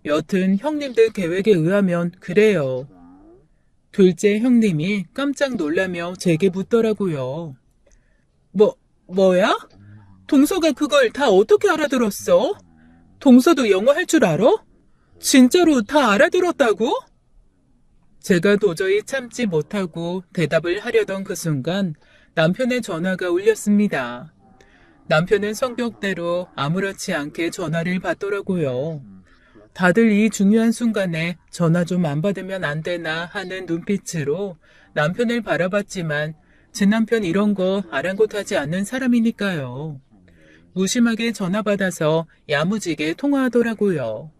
여튼 형님들 계획에 의하면 그래요. 둘째 형님이 깜짝 놀라며 제게 묻더라고요. 뭐야? 동서가 그걸 다 어떻게 알아들었어? 동서도 영어 할 줄 알아? 진짜로 다 알아들었다고? 제가 도저히 참지 못하고 대답을 하려던 그 순간 남편의 전화가 울렸습니다. 남편은 성격대로 아무렇지 않게 전화를 받더라고요. 다들 이 중요한 순간에 전화 좀 안 받으면 안 되나 하는 눈빛으로 남편을 바라봤지만 제 남편 이런 거 아랑곳하지 않는 사람이니까요. 무심하게 전화 받아서 야무지게 통화하더라고요.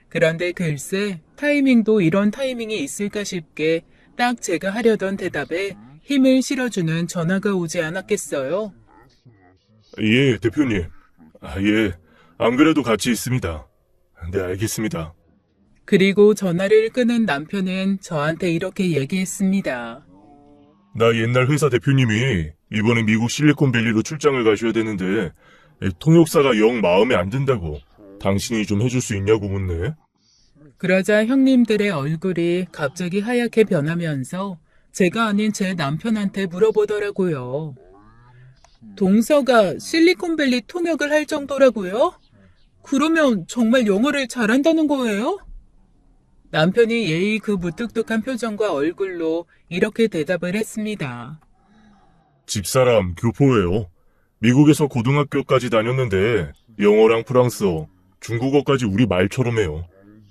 그런데 글쎄 타이밍도 이런 타이밍이 있을까 싶게 딱 제가 하려던 대답에 힘을 실어주는 전화가 오지 않았겠어요. 예, 대표님. 예, 안 그래도 같이 있습니다. 네, 알겠습니다. 그리고 전화를 끊은 남편은 저한테 이렇게 얘기했습니다. 나 옛날 회사 대표님이 이번에 미국 실리콘밸리로 출장을 가셔야 되는데 통역사가 영 마음에 안 든다고. 당신이 좀 해줄 수 있냐고 묻네. 그러자 형님들의 얼굴이 갑자기 하얗게 변하면서 제가 아닌 제 남편한테 물어보더라고요. 동서가 실리콘밸리 통역을 할 정도라고요? 그러면 정말 영어를 잘한다는 거예요? 남편이 예의 그 무뚝뚝한 표정과 얼굴로 이렇게 대답을 했습니다. 집사람 교포예요. 미국에서 고등학교까지 다녔는데 영어랑 프랑스어, 중국어까지 우리 말처럼 해요.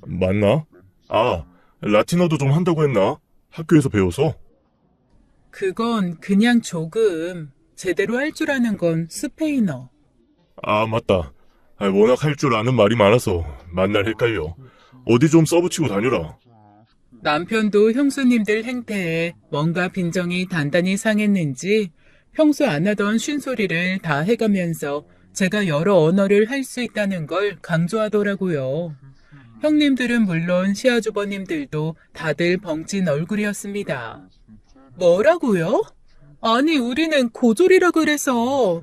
맞나? 아, 라틴어도 좀 한다고 했나? 학교에서 배워서? 그건 그냥 조금. 제대로 할 줄 아는 건 스페인어. 아, 맞다. 워낙 할 줄 아는 말이 많아서 만날 헷갈려. 어디 좀 써붙이고 다녀라. 남편도 형수님들 행태에 뭔가 빈정이 단단히 상했는지 평소 안 하던 쉰소리를 다 해가면서 제가 여러 언어를 할 수 있다는 걸 강조하더라고요. 형님들은 물론 시아주버님들도 다들 벙찐 얼굴이었습니다. 뭐라고요? 아니, 우리는 고졸이라 그래서.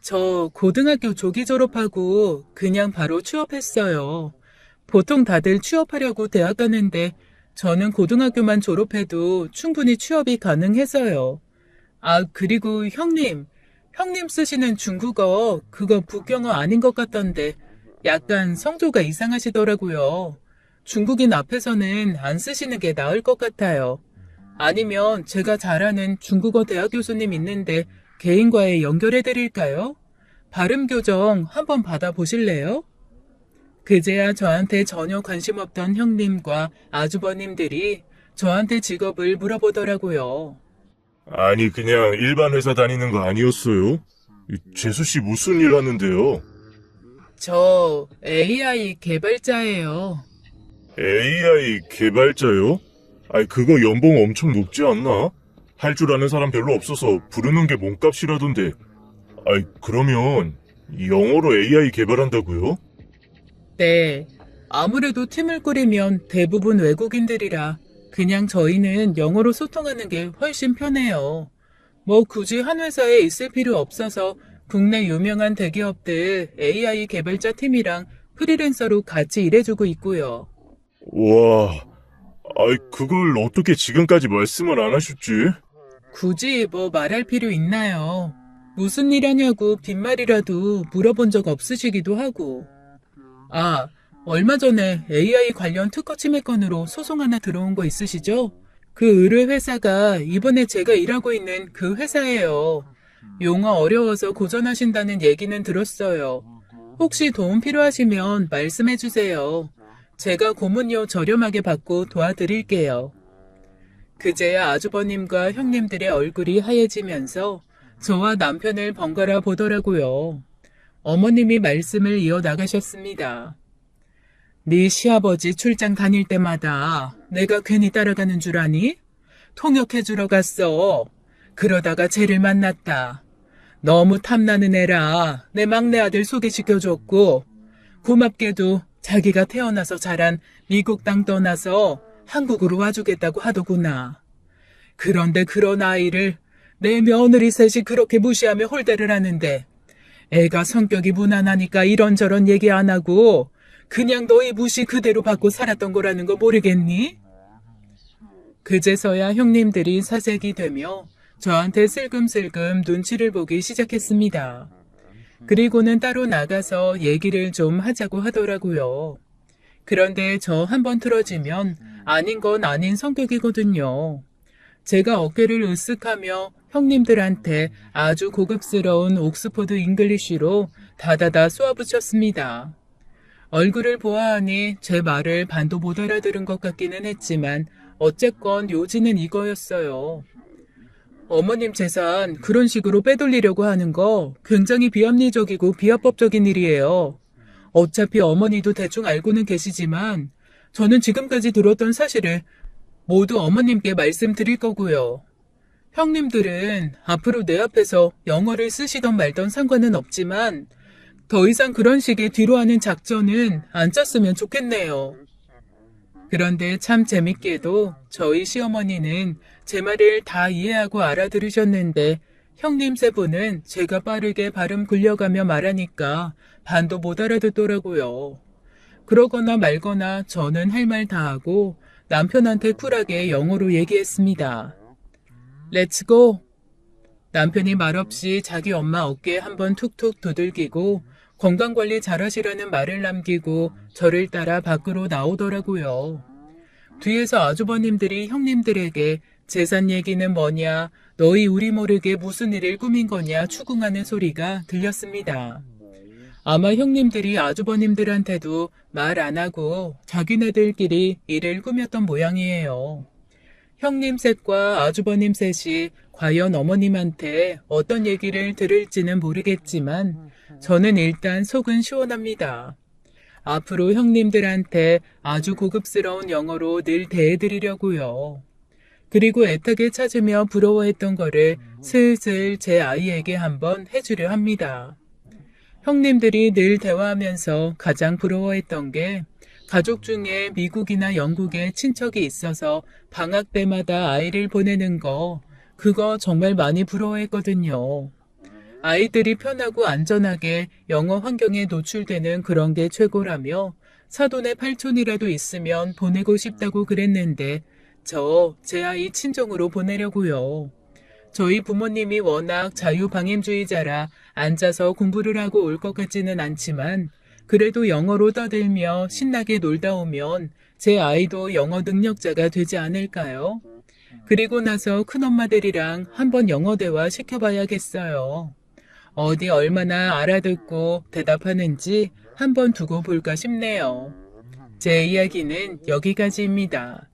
저 고등학교 조기 졸업하고 그냥 바로 취업했어요. 보통 다들 취업하려고 대학 가는데 저는 고등학교만 졸업해도 충분히 취업이 가능해서요. 아, 그리고 형님 쓰시는 중국어 그거 북경어 아닌 것 같던데 약간 성조가 이상하시더라고요. 중국인 앞에서는 안 쓰시는 게 나을 것 같아요. 아니면 제가 잘 아는 중국어 대학 교수님 있는데 개인과에 연결해 드릴까요? 발음 교정 한번 받아보실래요? 그제야 저한테 전혀 관심 없던 형님과 아주버님들이 저한테 직업을 물어보더라고요. 아니, 그냥 일반 회사 다니는 거 아니었어요? 재수 씨 무슨 일 하는데요? 저 AI 개발자예요. AI 개발자요? 아니, 그거 연봉 엄청 높지 않나? 할 줄 아는 사람 별로 없어서 부르는 게 몸값이라던데. 아니, 그러면 영어로 AI 개발한다고요? 네, 아무래도 팀을 꾸리면 대부분 외국인들이라 그냥 저희는 영어로 소통하는 게 훨씬 편해요. 뭐 굳이 한 회사에 있을 필요 없어서 국내 유명한 대기업들 AI 개발자 팀이랑 프리랜서로 같이 일해주고 있고요. 와, 아이, 그걸 어떻게 지금까지 말씀을 안 하셨지? 굳이 뭐 말할 필요 있나요? 무슨 일 하냐고 빈말이라도 물어본 적 없으시기도 하고. 아, 얼마 전에 AI 관련 특허 침해 건으로 소송 하나 들어온 거 있으시죠? 그 의뢰 회사가 이번에 제가 일하고 있는 그 회사예요. 용어 어려워서 고전하신다는 얘기는 들었어요. 혹시 도움 필요하시면 말씀해 주세요. 제가 고문료 저렴하게 받고 도와드릴게요. 그제야 아주버님과 형님들의 얼굴이 하얘지면서 저와 남편을 번갈아 보더라고요. 어머님이 말씀을 이어나가셨습니다. 네 시아버지 출장 다닐 때마다 내가 괜히 따라가는 줄 아니? 통역해주러 갔어. 그러다가 쟤를 만났다. 너무 탐나는 애라 내 막내 아들 소개시켜줬고 고맙게도 자기가 태어나서 자란 미국 땅 떠나서 한국으로 와주겠다고 하더구나. 그런데 그런 아이를 내 며느리 셋이 그렇게 무시하며 홀대를 하는데 애가 성격이 무난하니까 이런저런 얘기 안 하고 그냥 너희 무시 그대로 받고 살았던 거라는 거 모르겠니? 그제서야 형님들이 사색이 되며 저한테 슬금슬금 눈치를 보기 시작했습니다. 그리고는 따로 나가서 얘기를 좀 하자고 하더라고요. 그런데 저 한번 틀어지면 아닌 건 아닌 성격이거든요. 제가 어깨를 으쓱하며 형님들한테 아주 고급스러운 옥스포드 잉글리쉬로 다다다 쏘아붙였습니다. 얼굴을 보아하니 제 말을 반도 못 알아들은 것 같기는 했지만 어쨌건 요지는 이거였어요. 어머님 재산 그런 식으로 빼돌리려고 하는 거 굉장히 비합리적이고 비합법적인 일이에요. 어차피 어머니도 대충 알고는 계시지만 저는 지금까지 들었던 사실을 모두 어머님께 말씀드릴 거고요. 형님들은 앞으로 내 앞에서 영어를 쓰시던 말던 상관은 없지만 더 이상 그런 식의 뒤로 하는 작전은 안 짰으면 좋겠네요. 그런데 참 재밌게도 저희 시어머니는 제 말을 다 이해하고 알아들으셨는데 형님 세 분은 제가 빠르게 발음 굴려가며 말하니까 반도 못 알아듣더라고요. 그러거나 말거나 저는 할 말 다 하고 남편한테 쿨하게 영어로 얘기했습니다. 렛츠고! 남편이 말없이 자기 엄마 어깨에 한번 툭툭 두들기고 건강관리 잘하시라는 말을 남기고 저를 따라 밖으로 나오더라고요. 뒤에서 아주버님들이 형님들에게 재산 얘기는 뭐냐, 너희 우리 모르게 무슨 일을 꾸민 거냐 추궁하는 소리가 들렸습니다. 아마 형님들이 아주버님들한테도 말 안 하고 자기네들끼리 일을 꾸몄던 모양이에요. 형님 셋과 아주버님 셋이 과연 어머님한테 어떤 얘기를 들을지는 모르겠지만 저는 일단 속은 시원합니다. 앞으로 형님들한테 아주 고급스러운 영어로 늘 대해드리려고요. 그리고 애타게 찾으며 부러워했던 거를 슬슬 제 아이에게 한번 해주려 합니다. 형님들이 늘 대화하면서 가장 부러워했던 게 가족 중에 미국이나 영국에 친척이 있어서 방학 때마다 아이를 보내는 거, 그거 정말 많이 부러워했거든요. 아이들이 편하고 안전하게 영어 환경에 노출되는 그런 게 최고라며 사돈의 팔촌이라도 있으면 보내고 싶다고 그랬는데 제 아이 친정으로 보내려고요. 저희 부모님이 워낙 자유방임주의자라 앉아서 공부를 하고 올 것 같지는 않지만 그래도 영어로 떠들며 신나게 놀다 오면 제 아이도 영어 능력자가 되지 않을까요? 그리고 나서 큰엄마들이랑 한번 영어 대화 시켜봐야겠어요. 어디 얼마나 알아듣고 대답하는지 한번 두고 볼까 싶네요. 제 이야기는 여기까지입니다.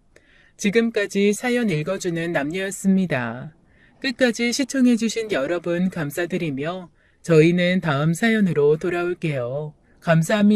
지금까지 사연 읽어주는 남녀였습니다. 끝까지 시청해주신 여러분 감사드리며 저희는 다음 사연으로 돌아올게요. 감사합니다.